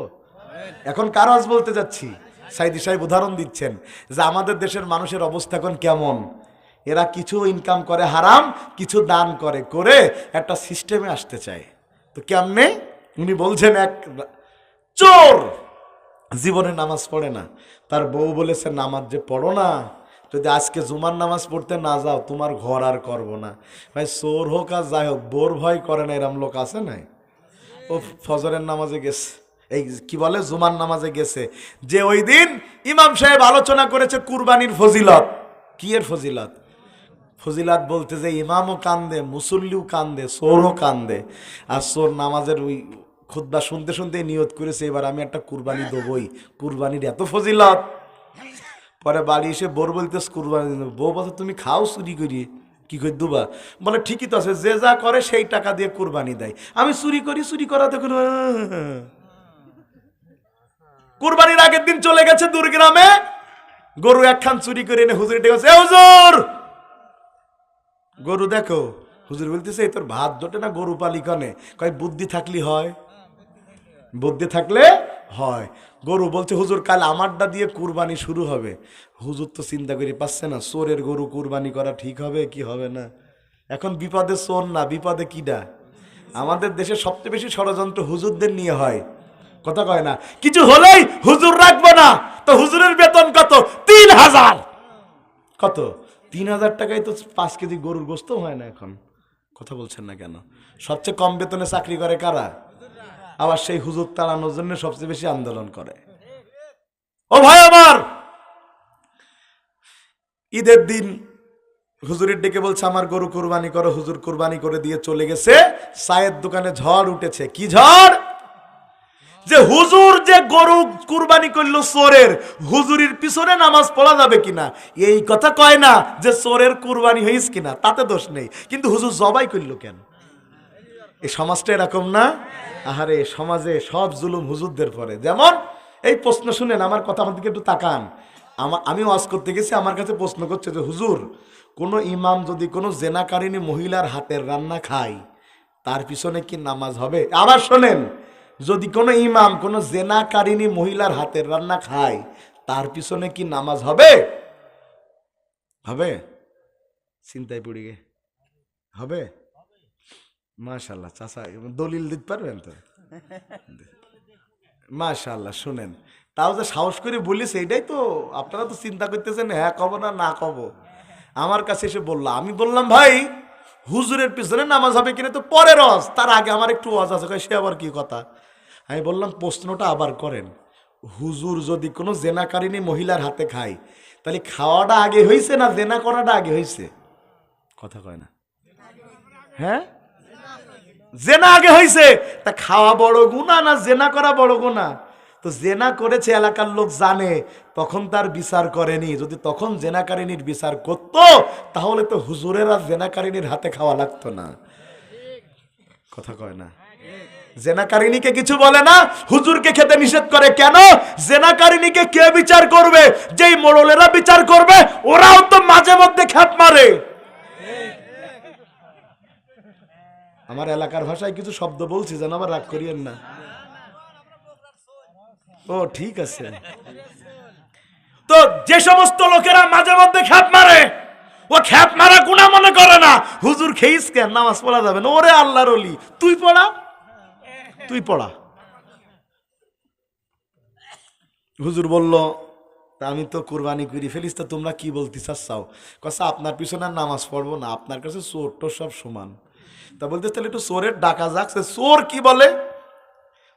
এখন কার ওয়াজ বলতে যাচ্ছি? সাইদি সাহেব উদাহরণ দিচ্ছেন যে আমাদের দেশের মানুষের অবস্থা এখন কেমন। এরা কিছু ইনকাম করে হারাম, কিছু দান করে, করে একটা সিস্টেমে আসতে চায়। তো কেমনে? উনি বলছেন এক চোর জীবনে নামাজ পড়ে না, তার বউ বলেছে নামাজ যে পড়ো না, যদি আজকে জুমার নামাজ পড়তে না যাও তোমার ঘর আর করবো না। ভাই চোর হোক আর যাই হোক, বোর ভয় করে না এরম লোক আছে নাই? ও ফজরের নামাজে গেছে, এই কি বলে জুমার নামাজে গেছে, যে ওই দিন ইমাম সাহেব আলোচনা করেছে কুরবানির ফজিলত। কি এর ফজিলত? ফজিলত বলতে যে ইমামও কান্দে, মুসল্লিও কান্দে, চোরও কান্দে। আর চোর নামাজের ওই খুতবা শুনতে শুনতে নিয়ত করেছে এবার আমি একটা কুরবানি দেবই, কুরবানির এত ফজিলত। পরে বাড়ি এসে বোর বলতেছে কুরবানি দেব। বউ বলতে তুমি খাও চুরি করি, কি করে দুবা? বলে ঠিকই তো আছে, যে যা করে সেই টাকা দিয়ে কুরবানি দেয়। আমি চুরি করি, চুরি করা দেখুন। কুরবানির আগের দিন চলে গেছে দূরগ্রামে, গরু একখান চুরি করে এনে হুজুর ডেকেছে, হুজুর গরু দেখো। হুজুর বলতেছে এই তোর ভাত জোটে না, গরু পালি কনে? কয় বুদ্ধি থাকলে হয়, বুদ্ধি থাকলে হয়। গরু বলছে হুজুর কাল আমারটা দিয়ে কুরবানি শুরু হবে। হুজুর তো চিন্তা করে পাচ্ছে না চোরের গরু কুরবানি করা ঠিক হবে কি হবে না। এখন বিপদে চোর না, বিপদে কিডা। আমাদের দেশে সবচেয়ে বেশি ষড়যন্ত্র হুজুরদের নিয়ে হয়। কথা কয় না, কিছু হলেই হুজুর রাখবো না। তো হুজুরের বেতন কত? 3000। কত? 3000 টাকায় তো 5 কেজি গরুর গোস্ত হয় না এখন। কথা বলছেন না কেন? সবচেয়ে কম বেতনে চাকরি করে কারা? আবার সেই হুজুর তাড়ানোর জন্য সবচেয়ে বেশি আন্দোলন করে। ও ভাই আমার, ঈদের দিন হুজুরের ডেকে বলছে আমার গরু কুরবানি করো। হুজুর কুরবানি করে দিয়ে চলে গেছে। চায়ের দোকানে ঝড় উঠেছে। কি ঝড়? যে হুজুর যে গরু কুরবানি করলো চোরের, হুজুরির পিছনে নামাজ পড়া যাবে কিনা এই কথা কয় না, যে চোরের কুরবানি হয়েছে কিনা তাতে দোষ নেই, কিন্তু হুজুর জবাই করলো কেন? এই সমাজটা এরকম না? আহারে সমাজে সব জুলুম হুজুরদের পরে। যেমন এই প্রশ্ন শুনেন, আমার কথা আমার দিকে একটু তাকান। আমি ওয়াজ করতে গেছি, আমার কাছে প্রশ্ন করছে যে হুজুর কোনো ইমাম যদি কোনো জেনাকারিনী মহিলার হাতের রান্না খায় তার পিছনে কি নামাজ হবে? আবার শোনেন, যদি কোনো ইমাম কোনো জেনাকারিনী মহিলার হাতের রান্না খায় তার পিছনে কি নামাজ হবে? হবে? চিন্তায় পড়ে গে হবে। মাশাআল্লাহ চাচা দলিল দিতে পারবেন তো? মাশাআল্লাহ, শুনেন, তাও যে সাহস করে বলিস এইটাই তো আপনারা তো চিন্তা করতেছেন হ্যাঁ কব না না কব। আমার কাছে এসে বললো, আমি বললাম ভাই হুজুরের পিছনে নামাজ হবে কিনা তো পরের ওয়াজ, তার আগে আমার একটু ওয়াজ আছে। সে আবার কি কথা? আমি বললাম প্রশ্নটা আবার করেন, হুজুর যদি কোনো জেনাকারিনী মহিলার হাতে খায় তাহলে খাওয়াটা আগে হয়েছে না জেনা করাটা আগে হয়েছে? কথা কয় না। হ্যাঁ, জেনা আগে হয়েছে। তা খাওয়া বড় গুনাহ না জেনা করা বড় গুনাহ? তো জেনা করেছে এলাকার লোক জানে, তখন তার বিচার করেনি। যদি তখন জেনাকারিনীর বিচার করত তাহলে তো হুজুরের আর জেনাকারিনীর হাতে খাওয়া লাগতো না। কথা কয় না। জেনাকারিনীকে কিছু বলে না, হুজুরকে খেতে নিষেধ করে কেন? জেনাকারিনীকে কে বিচার করবে? যেই মোড়লেরা বিচার করবে ওরাও তো মাঝে মধ্যে খ্যাপ মারে। আমার এলাকার ভাষায় কিছু শব্দ বলছি, যেন আবার রাগ করিয়েন না। ও ঠিক আছে। তো যে সমস্ত লোকেরা মাঝে মধ্যে খ্যাপ মারে, ও খ্যাপ মারা গুনাহ মনে করে না। হুজুর খেইস কেন, নামাজ পড়া যাবে না। ওরে আল্লাহর ওলি, তুই পড়া, তুই পড়া। হুজুর বলল, তা আমি তো কুরবানি করি ফেলিস, তা তোমরা কি বলতে চাচ্ছাও? কথা আপনার পিছনে নামাজ পড়বো না, আপনার কাছে চোর টোর সব সমান। তা বলতে তাহলে একটু চোরের ডাকা যাক। চোর কি বলে?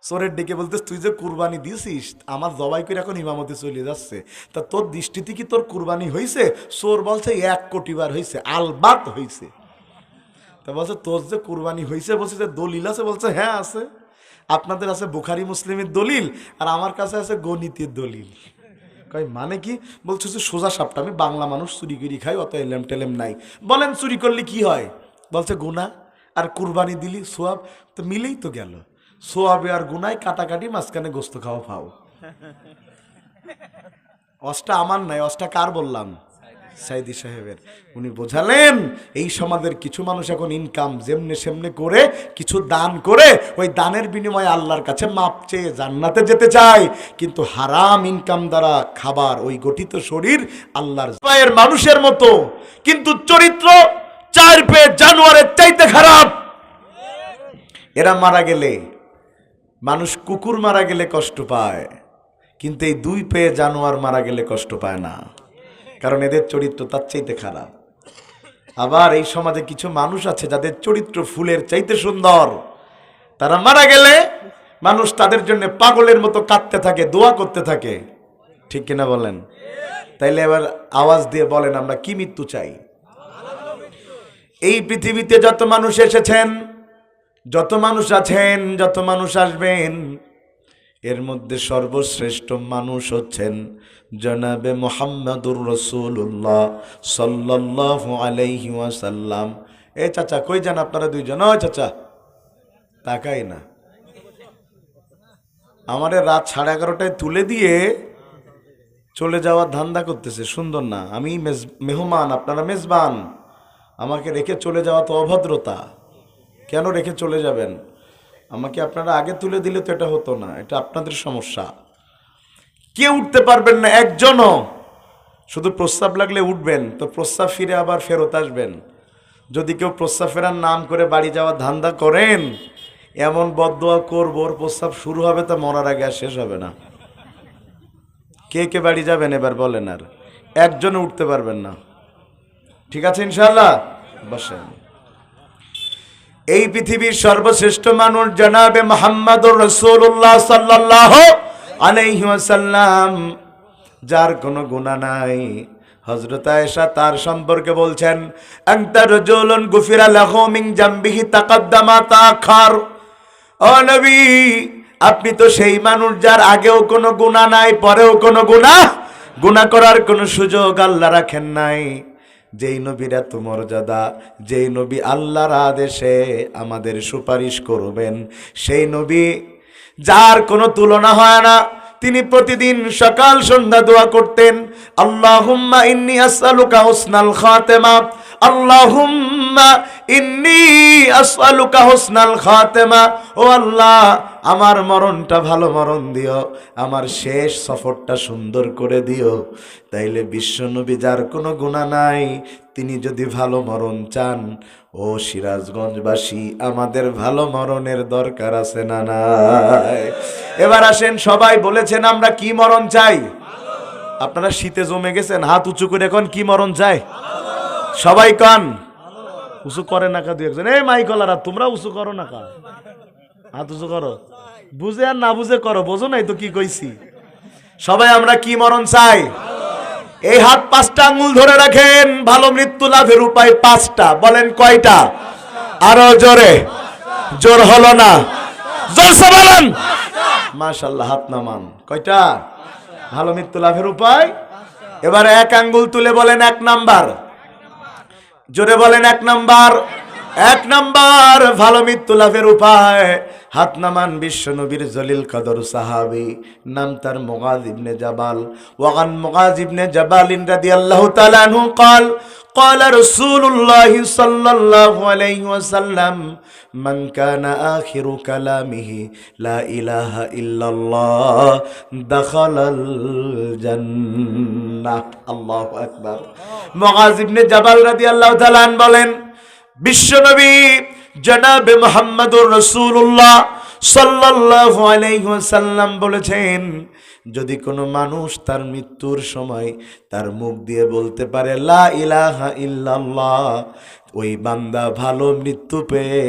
চোরের ডেকে বলতে, তুই যে কুরবানি দিছিস আমার জবাই করে এখন ইমামতি চলে যাচ্ছে, তা তোর দৃষ্টিতে কি তোর কুরবানি হয়েছে? চোর বলছে 1 কোটি বার হয়েছে, আলবাত হয়েছে। তা বলছে তোর যে কুরবানি হয়েছে, বলছে যে দলিল আছে? বলছে হ্যাঁ আছে। আপনাদের আছে বুখারী মুসলিমের দলিল, আর আমার কাছে আছে গণিতের দলিল। কই মানে কি? বলছে যে সোজা সাপটা, আমি বাংলা মানুষ, চুরি করি খাই, অত এলেম টেলেম নাই। বলেন চুরি করলে কি হয়? বলছে গুনাহ। আর কুরবানি দিলি সোয়াব, তো মিলেই তো গেল। সোয়াবে আর গুনায় কাটাকাটি, মাঝখানে গোস্ত খাওয়া ফাও। অস্টা আমার নাই, অস্টা কার বললাম? সাইদি সাহেবের। উনি বোঝালেন এই সমাজের কিছু মানুষ এখন ইনকাম যেমনে সেমনে করে কিছু দান করে ওই দানের বিনিময়ে আল্লাহর কাছে মাপ চেয়ে জান্নাতে যেতে চায়, কিন্তু হারাম ইনকাম দ্বারা খাবার ওই গঠিত শরীর আল্লাহর পায়ের মানুষের মতো, কিন্তু চরিত্র 4 পায়ে জানোয়ারের চাইতে খারাপ। এরা মারা গেলে মানুষ, কুকুর মারা গেলে কষ্ট পায়, কিন্তু এই 2 পায়ে জানোয়ার মারা গেলে কষ্ট পায় না, কারণ এদের চরিত্র তার চাইতে খারাপ। আবার এই সমাজে কিছু মানুষ আছে যাদের চরিত্র ফুলের চাইতে সুন্দর, তারা মারা গেলে মানুষ তাদের জন্য পাগলের মতো কাঁদতে থাকে, দোয়া করতে থাকে। ঠিক কিনা বলেন? তাইলে এবার আওয়াজ দিয়ে বলেন আমরা কি মৃত্যু চাই? এই পৃথিবীতে যত মানুষ এসেছেন, যত মানুষ আছেন, যত মানুষ আসবেন, এর মধ্যে সর্বশ্রেষ্ঠ মানুষ হচ্ছেন জনাবে মুহাম্মাদুর রাসূলুল্লাহ সাল্লাল্লাহু আলাইহি ওয়াসাল্লাম। এ চাচা কই যান আপনারা দুইজন? ও চাচা তাকাই না, আমারে রাত 11:30টায় তুলে দিয়ে চলে যাওয়ার ধান্দা করতেছে। সুন্দর না? আমি মেহমান, আপনারা মেজবান, আমাকে রেখে চলে যাওয়া তো অভদ্রতা। কেন রেখে চলে যাবেন? আমাকে আপনারা আগে তুলে দিলে তো এটা হতো না, এটা আপনাদের সমস্যা। কেউ উঠতে পারবেন না একজনও, শুধু প্রস্তাব লাগলে উঠবেন, তো প্রস্তাব ফিরে আবার ফেরত আসবেন। যদি কেউ প্রস্তাব ফেরার নাম করে বাড়ি যাওয়ার ধান্দা করেন, এমন বদদোয়া করবো ওর প্রস্তাব শুরু হবে তা মরার আগে আর শেষ হবে না। কে কে বাড়ি যাবেন এবার বলেন? আর একজনও উঠতে পারবেন না। ঠিক আছে ইনশাআল্লাহ, বসেন। এই পৃথিবীর সর্বশ্রেষ্ঠ মানুষ জনাবে মুহাম্মাদুর রাসূলুল্লাহ সাল্লাল্লাহু আলাইহি ওয়াসাল্লাম, যার কোনো গুনাহ নাই। হযরত আয়েশা তার সম্পর্কে বলছেন, আনতা রাজুলুন গুফিরা লাহু মিন জামবিহি তাকাদ্দামা তাআখার। ও নবী, আপনি তো সেই মানুষ যার আগেও কোনো গুনাহ নাই, পরেও কোনো গুনাহ করার কোনো সুযোগ আল্লাহ রাখেন নাই। যেই নবীর এত মর্যাদা, যেই নবী আল্লাহর আদেশে আমাদের সুপারিশ করবেন, সেই নবী যার কোনো তুলনা হয় না, তিনি প্রতিদিন সকাল সন্ধ্যা দোয়া করতেন, আল্লাহুম্মা ইন্নী আসআলুকা হুসনাল খাতেমা, আল্লাহুম্মা ইন্নী আসআলুকা হুসনাল খাতেমা। ও আল্লাহ, আমার মরণটা ভালো মরণ দিও, আমার শেষ সফরটা সুন্দর করে দিও। তাইলে বিশ্বনবী যার কোনো গুনাহ নাই, তিনি যদি ভালো মরণ চান, ও সিরাজগঞ্জবাসী, আমাদের ভালো মরণের দরকার আছে না নাই? এবার আসেন, সবাই বলেছেন আমরা কি মরণ চাই? আপনারা শীতে জমে গেছেন, হাত উঁচু করে এখন কি মরণ চাই? সবাই কান উঁচু করে না কা? দু একজন, এই মাইকলারা তোমরা উঁচু করো না কা? হাত উঁচু করো, বুঝে আর না বুঝে করো, বোঝো নাই তো কি কইছি? সবাই আমরা কি মরণ চাই? এই হাত 5টা আঙ্গুল ধরে রাখেন। ভালো মৃত্যু লাভের উপায় 5টা। বলেন কয়টা? আরো জোরে। জোর হলো না, জোরসে বলেন। মাশাআল্লাহ, হাত নামান। কয়টা? ভালো মৃত্যু লাভের উপায়। এবার 1 আঙ্গুল তুলে বলেন 1 নাম্বার। জোরে বলেন 1 নাম্বার। 1 নাম্বার ভালো মৃত্যু লাভের উপায়। হাত নামান বিশ্ব নবীর জলিল কদর সাহাবী, নাম তার মুআয ইবনে জাবাল। ওয়ান মুআয ইবনে জাবাল রাদিয়াল্লাহু তাআলা আনহু قال قال رسول الله صلى الله عليه وسلم من كان آخر كلامه لا إله إلا الله دخل الجنة। আল্লাহু আকবার। মুআয ইবনে জাবাল রাদিয়াল্লাহু তাআলা আনহু বলেন, বিশ্বনবী জনাবে মুহাম্মদুর রাসূলুল্লাহ সাল্লাল্লাহু আলাইহি ওয়াসাল্লাম বলেছেন, যদি কোনো মানুষ তার মৃত্যুর সময় তার মুখ দিয়ে বলতে পারে লা ইলাহা ইল্লাল্লাহ, ওই বান্দা ভালো মৃত্যু পেয়ে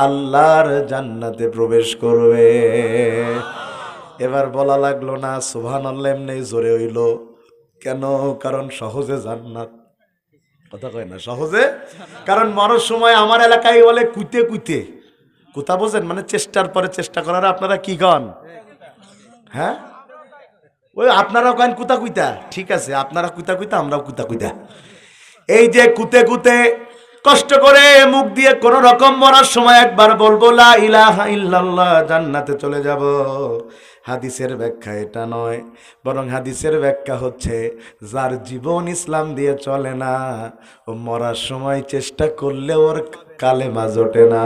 আল্লাহর জান্নাতে প্রবেশ করবে। এবার বলা লাগলো না সুবহানাল্লাহ এমনি জোরে হইল কেন? কারণ সহজে জান্নাত। কথা কয় না সহজে, কারণ মরার সময় আমার এলাকায় বলে কুইতে কুইতে। কোথা বোঝেন? মানে চেষ্টার পরে চেষ্টা করার। আপনারা কি কন? হ্যাঁ, ওই আপনারা কয়েন কুতা কুইতা। ঠিক আছে, আপনারা কুতা কুইতা, আমরাও কুতা কুইতা। এই যে কুতে কুতে কষ্ট করে মুখ দিয়ে কোন রকম মরার সময় একবার বলবো লা ইলাহা ইল্লাল্লাহ, জান্নাতে চলে যাব। হাদিসের ব্যাখ্যা এটা নয়, বরং হাদিসের ব্যাখ্যা হচ্ছে যার জীবন ইসলাম দিয়ে চলে না, ও মরার সময় চেষ্টা করলে ওর কালেমা জোটে না।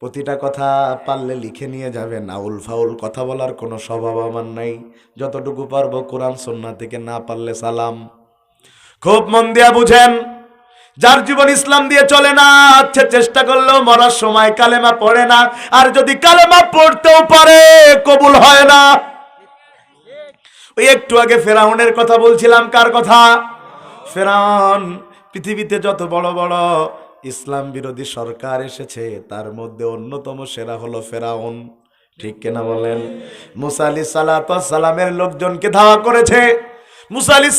প্রতিটা কথা পারলে লিখে নিয়ে যাবেন। আউল ফাউল কথা বলার কোনো স্বভাব আমার নাই। যতটুকু পারবো কোরআন সুন্নাহ থেকে, না পারলে সালাম। খুব মন দিয়া বুঝেন, যার জীবন ইসলাম দিয়ে চলে না, চেষ্টা করলেও মরার সময় কালেমা পড়ে না। আর যদি কালেমা পড়তেও পারে, কবুল হয় না। ওই একটু আগে ফেরাউনের কথা বলছিলাম। কার কথা? ফেরাউন। পৃথিবীতে যত বড় বড় ইসলাম বিরোধী সরকার এসেছে, তার মধ্যে অন্যতম সেরা হলো ফেরাউন। ঠিক কিনা বলেন? মুসা আলাইহিস সালামের লোকজনকে ধাওয়া করেছে। মুসা আলাইহিস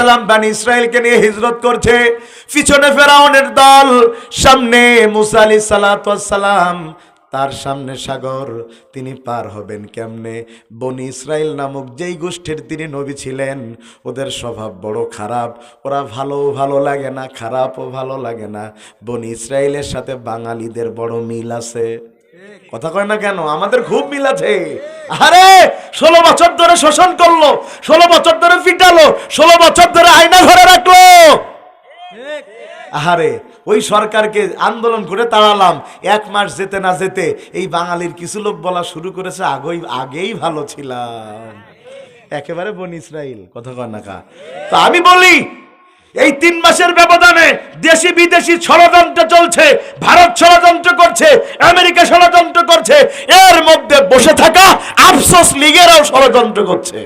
সালাম বনি ইসরাইলকে নিয়ে হিজরত করছে। পিছনে ফেরাউনের দল, সামনে মুসা আলাইহিস সালাম। তার সামনে সাগর, তিনি পার হবেন কেমনে? বনি ইসরাইল নামক যেই গোষ্ঠীর তিনি নবী ছিলেন, ওদের স্বভাব বড় খারাপ। ওরা ভালো লাগে না, খারাপও ভালো লাগে না। বনি ইসরাইলের সাথে বাঙালিদের বড় মিল আছে। কথা কয় না কেন? আমাদের খুব মিল আছে। আরে 16 বছর ধরে শোষণ করলো, 16 বছর ধরে পিটালো, 16 বছর ধরে আয়না ঘরে রাখলো। আহারে, ওই সরকারকে আন্দোলন করে তাড়ালাম। 1 মাস যেতে না যেতে এই বাঙালির কিছু লোক বলা শুরু করেছে আগেই ভালো ছিলাম। একেবারে বনি ইসরাইল। কথা কয় না কা? তো আমি বলি, এই 3 মাসের ব্যবধানে দেশি বিদেশি ষড়যন্ত্র চলছে। ভারত ষড়যন্ত্র করছে, আমেরিকা ষড়যন্ত্র করছে, এর মধ্যে বসে থাকা আফসোস লীগেরাও ষড়যন্ত্র করছে।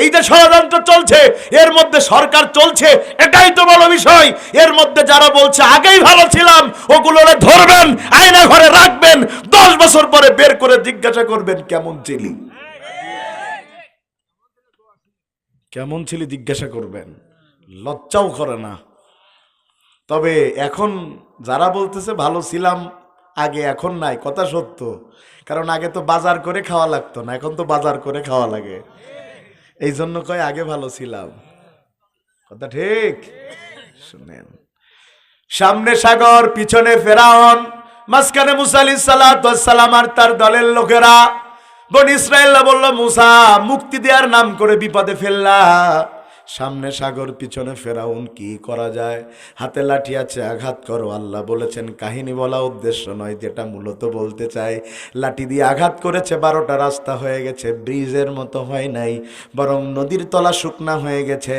এই যে ষড়যন্ত্র চলছে, এর মধ্যে সরকার চলছে, এটাই তো বড় বিষয়। এর মধ্যে যারা বলছে আগেই ভালো ছিলাম, ওগুলোরে ধরবেন, আয়না ঘরে রাখবেন, 10 বছর পরে বের করে জিজ্ঞাসা করবেন কেমন ছিলি, কেমন ছিলি জিজ্ঞাসা করবেন। লজ্জাও করে না। তবে এখন যারা বলতেছে ভালো ছিলাম আগে, এখন নাই, কথা সত্য। কারণ আগে তো বাজার করে খাওয়া লাগতো না, এখন তো বাজার করে খাওয়া লাগে। এই জন্য কয় আগে ভালো ছিলাম। কথা ঠিক? শুনেন, সামনে সাগর, পিছনে ফেরাউন, মাঝখানে মুসা আলাইহিস সালাম আর তার দলের লোকেরা। বনি ইসরাইল বলল, মুসা মুক্তি দেওয়ার নাম করে বিপদে ফেললা। সামনে সাগর পিছনে ফেরাউন, কি করা যায়? হাতে লাঠি আছে, আঘাত করো। আল্লাহ বলেছেন কাহিনী বলা উদ্দেশ্য নয়, যেটা মূলত বলতে চাই, লাঠি দিয়ে আঘাত করেছে, 12টা রাস্তা হয়ে গেছে, ব্রিজের মতো হয় নাই, বরং নদীর তলা শুকনা হয়ে গেছে,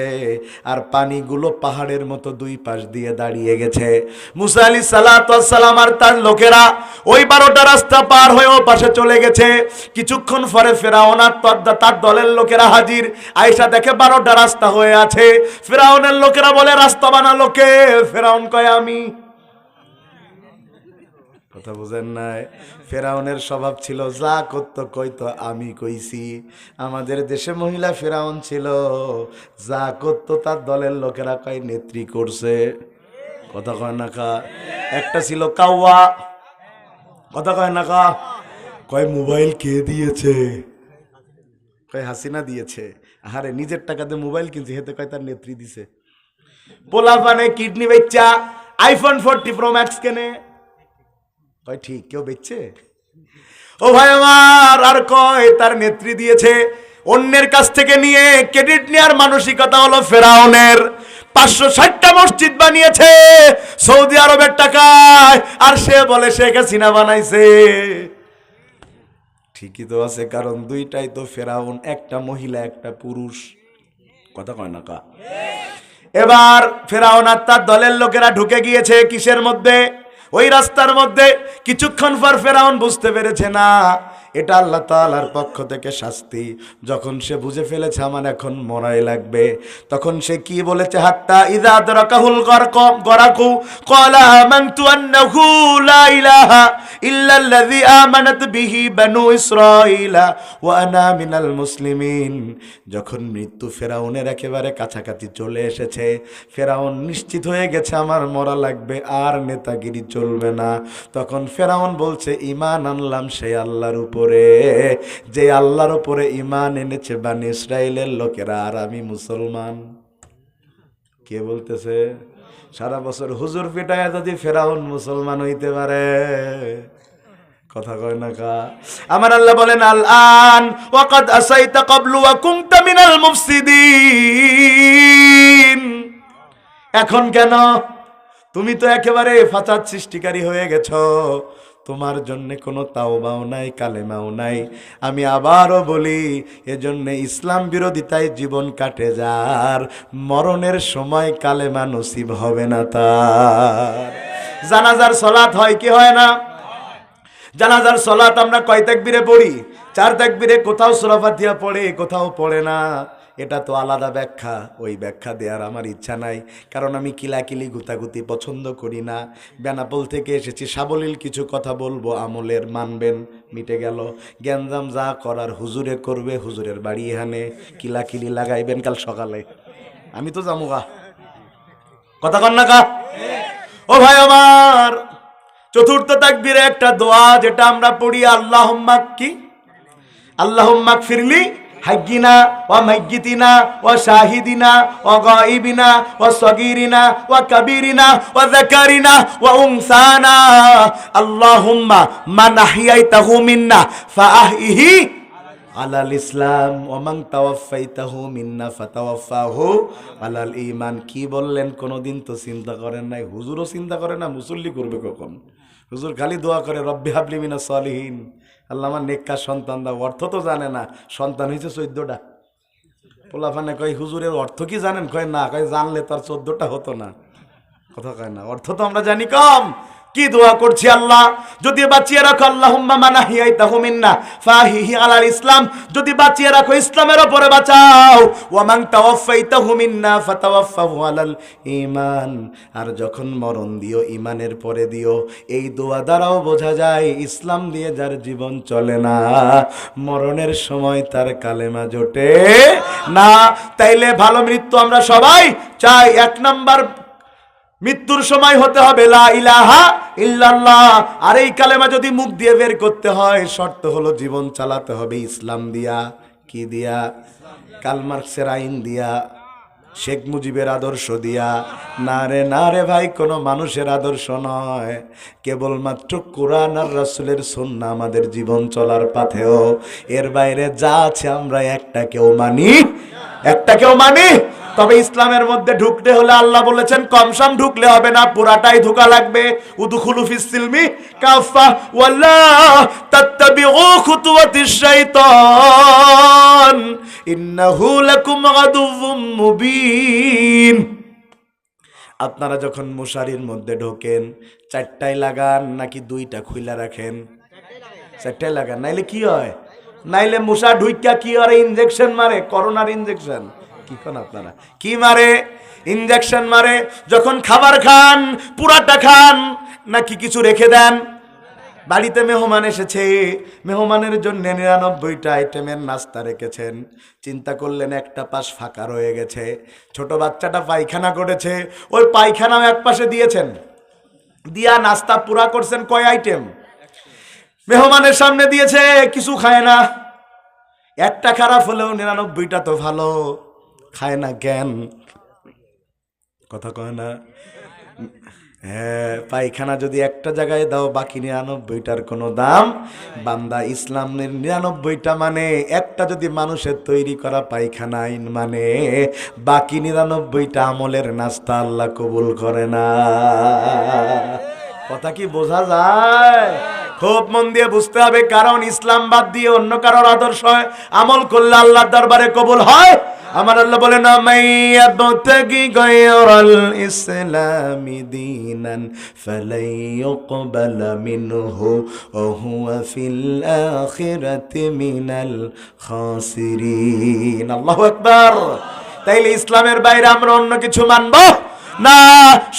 আর পানিগুলো পাহাড়ের মতো দুই পাশ দিয়ে দাঁড়িয়ে গেছে। মুসা আলাইহিস সালাতু ওয়াস সালাম আর তার লোকেরা ওই 12টা রাস্তা পার হয়ে ও পাশে চলে গেছে। কিছুক্ষণ পরে ফেরাউন আর তার দলের লোকেরা হাজির। আয়েশা দেখে 12টা রাস্তা হয়ে আছে। ফেরাউনের লোকেরা বলে রাস্তা বানালো কে? ফেরাউন কয় আমি। কথা বুঝেন নাই? ফেরাউনের স্বভাব ছিল যা করতো কইতো আমি কইছি। আমাদের দেশে মহিলা ফেরাউন ছিল, যা করতো তার দলের লোকেরা কয় নেত্রী করছে। কথা কয় না কা? একটা ছিল কাওয়া। কথা কয় না কা? কয় মোবাইল কে দিয়েছে? কয় হাসিনা দিয়েছে। আরে নিজের টাকাতে মোবাইল কিনছে, হেতে কয় তার নেত্রী দিছে। পোলা পানে কিডনি বেচা আইফোন 40 প্রো ম্যাক্স কেনে, কয় ঠিক কেউ বেচছে? ও ভাই আমার, আর কয় তার নেত্রী দিয়েছে। অন্যের কাছ থেকে নিয়ে ক্রেডিট নেওয়ার মানসিকতা হলো ফেরাউনের। 560টা মসজিদ বানিয়েছে সৌদি আরবের টাকায়, আর সে বলে শেখ হাসিনা বানাইছে। ঠিকই তো আছে, কারণ দুইটাই তো ফেরাউন, একটা মহিলা একটা পুরুষ। কথা কয় না কা? এবার ফেরাউন আর তার দলের লোকেরা ঢুকে গিয়েছে কিসের মধ্যে? ওই রাস্তার মধ্যে। কিছুক্ষণ পর ফেরাউন বুঝতে পেরেছে না এটা আল্লাহ তাআলার পক্ষ থেকে শাস্তি। যখন সে বুঝে ফেলেছে আমার এখন মরাই লাগবে, তখন সে কি বলেছে? হাত্তা ইযা আদরাকাহুল গরাকু ক্বালা আমানতু আন্নাহু লা ইলাহা ইল্লাল্লাযী আমানাত বিহি বানু ইসরাঈলা ওয়া আনা মিনাল মুসলিমিন। যখন মৃত্যু ফেরাউনের একেবারে কাছাকাছি চলে এসেছে, ফেরাউন নিশ্চিত হয়ে গেছে আমার মরা লাগবে, আর নেতাগিরি চলবে না, তখন ফেরাউন বলছে ঈমান আনলাম সেই আল্লাহর উপরে, যে আল্লাহর উপরে ঈমান এনেছে বনি ইসরাইলের লোকেরা, আর আমি মুসলমান। কে বলতেছে? সারা বছর হুজুর পিটায় যদি ফেরাউন মুসলমান হইতে পারে, কথা কয় না কা? আমার আল্লাহ বলেন আল আন ওয়াকাদ আসাইতা ক্বাবলু ওয়া কুনতা মিনাল মুফসিদিন। এখন কেন? তুমি তো একেবারে ফাসাদ সৃষ্টিকারী হয়ে গেছো, তোমার জন্য কোনো তাওবাও নাই, কালেমাও নাই। আমি আবারও বলি, এজন্য ইসলাম বিরোধিতায় জীবন কাটে যার, মরণের সময় কালেমা নসিব হবে না তার। জানাজার সালাত হয় কি হয় না? জানাজার সালাত আমরা কয় তাকবীরে পড়ি? 4 তাকবীরে। কোথাও সূরা ফাতিহা পড়ে, কোথাও পড়ে না। এটা তো আলাদা ব্যাখ্যা, ওই ব্যাখ্যা দেওয়ার আমার ইচ্ছা নাই, কারণ আমি কিলাকিলি গুতাগুতি পছন্দ করি না। বেনাপোল থেকে এসেছি, সাবলীল কিছু কথা বলবো, আমলের মানবেন, মিটে গেল। গ্যাঞ্জাম যা করার হুজুরে করবে, হুজুরের বাড়ি এখানে, কিলাকিলি লাগাইবেন কাল সকালে, আমি তো যামুগা। কথা কন না কা? ও ভাই আমার, চতুর্থ তাকবীরে একটা দোয়া যেটা আমরা পড়ি, আল্লাহুম্মা কি? আল্লাহুম্মা গফিরলি হাইয়িনা ওয়া মাইয়িতিনা ওয়া শাহিদিনা ওয়া গায়িবিনা ওয়া সগীরিনা ওয়া কাবীরিনা ওয়া যাকারিনা ওয়া উনসানা। আল্লাহুম্মা মান আহইয়াইতাহু মিন্না ফাআহইহি আলাল ইসলাম ওয়া মান তাওয়াফাইতাহু মিন্না ফাতাওয়াফাহু আলাল ঈমান। কি বললেন? কোনোদিন তো চিন্তা করেন নাই? হুজুরও চিন্তা করে না, মুসল্লি করবে কখন? হুজুর খালি দোয়া করে রব্বি হাবলি মিনাস সালিহিন, আল্লাহ আমার নেককার সন্তান দাও। অর্থ তো জানে না, সন্তান হয়েছে 14টা। পোলাফানে কয় হুজুরের অর্থ কি জানেন? কয় না। কয় জানলে তার 14টা হতো না। কথা কয় না, অর্থ তো আমরা জানি কম। কি দোয়া করছি? আল্লাহ যদি বাঁচিয়ে রাখো, আল্লাহুম্মা মান আহইয়াইতাহু মিন্না ফাআহইহি আলাল ইসলাম, যদি বাঁচিয়ে রাখো ইসলামের উপরে বাঁচাও। ওয়া মান তাওয়াফাইতাহু মিন্না ফাতাওয়াফাহু আলাল ঈমান, আর যখন মরণ দিও ঈমানের পরে দিও। এই দোয়া দ্বারাও বোঝা যায় ইসলাম দিয়ে যার জীবন চলে না, মরণের সময় তার কালেমা জোটে না। তাইলে ভালো মৃত্যু আমরা সবাই চাই। 1 নাম্বার, মৃত্যুর সময় হতে হবে লা ইলাহা ইল্লাল্লাহ। আর এই কালেমা যদি মুখ দিয়ে বের করতে হয়, শর্ত হলো জীবন চালাতে হবে ইসলাম দিয়া। কি দিয়া? কার্ল মার্কসের আইন দিয়া। শেখ মুজিবের আদর্শ দিয়া। না রে ভাই, কোনো মানুষের আদর্শ নয়, কেবলমাত্র কোরআন আর রাসূলের সুন্নাহ আমাদের জীবন চলার পাথেয়। এর বাইরে যা আছে আমরা একটাকেও মানি। তবে ইসলামের মধ্যে ঢুকতে হলে আল্লাহ বলেছেন কমসম ঢুকলে হবে না, পুরাটাই ঢোকা লাগবে। উদখুলু ফিস সিলমি কাফা ওয়ালা তাত্তাবিউ খুতুওয়াতিশ শাইতান ইন্নাহু লাকুম আদুউম মুবিন। আপনারা যখন মশারির মধ্যে ঢোকেন, চারটায় লাগান নাকি দুইটা খুইলা রাখেন? চারটায় লাগান, নাইলে কি হয়? নাইলে মশা ঢুইকা কি আরে ইনজেকশন মারে, করোনার ইনজেকশন। কি কোন আপনারা কি মারে? ইনজেকশন মারে। যখন খাবার খান পুরাটা খান নাকি কিছু রেখে দেন? বাড়িতে মেহমান এসেছে, মেহমানের জন্য 99টা আইটেমের নাস্তা রেখেছেন, চিন্তা করলেন একটা পাশ ফাঁকা রয়ে গেছে, ছোট বাচ্চাটা পায়খানা করেছে, ওই পায়খানাও এক পাশে দিয়েছেন, দিয়া নাস্তা পুরা করছেন। কয় আইটেম মেহমানের সামনে দিয়েছে, কিছু খায় না। একটা খারাপ হলেও 99টা তো ভালো, খায় না জ্ঞান, কথা কয় না। হ্যাঁ, পায়খানা যদি একটা জায়গায় দাও, বাকি 99টার কোনো দাম। বান্দা ইসলামের 99টা মানে একটা যদি মানুষের তৈরি করা পায়খানা আইন মানে বাকি 99টা আমলের নাস্তা আল্লাহ কবুল করে না। কথা কি বোঝা যায়? খুব মন দিয়ে বুঝতে হবে, কারণ ইসলাম বাদ দিয়ে অন্য কারোর আদর্শ আমল করলে আল্লাহর দরবারে কবুল হয়? আমার আল্লাহ বলে না, মাইয়াবতাগি গায়রাল ইসলামি দীনান ফালাই ইউকবালা মিনহু ওয়া হুয়া ফিল আখিরাতি মিনাল খাসিরিন। আল্লাহু আকবার। তাইলে ইসলামের বাইরে আমরা অন্য কিছু মানবো না।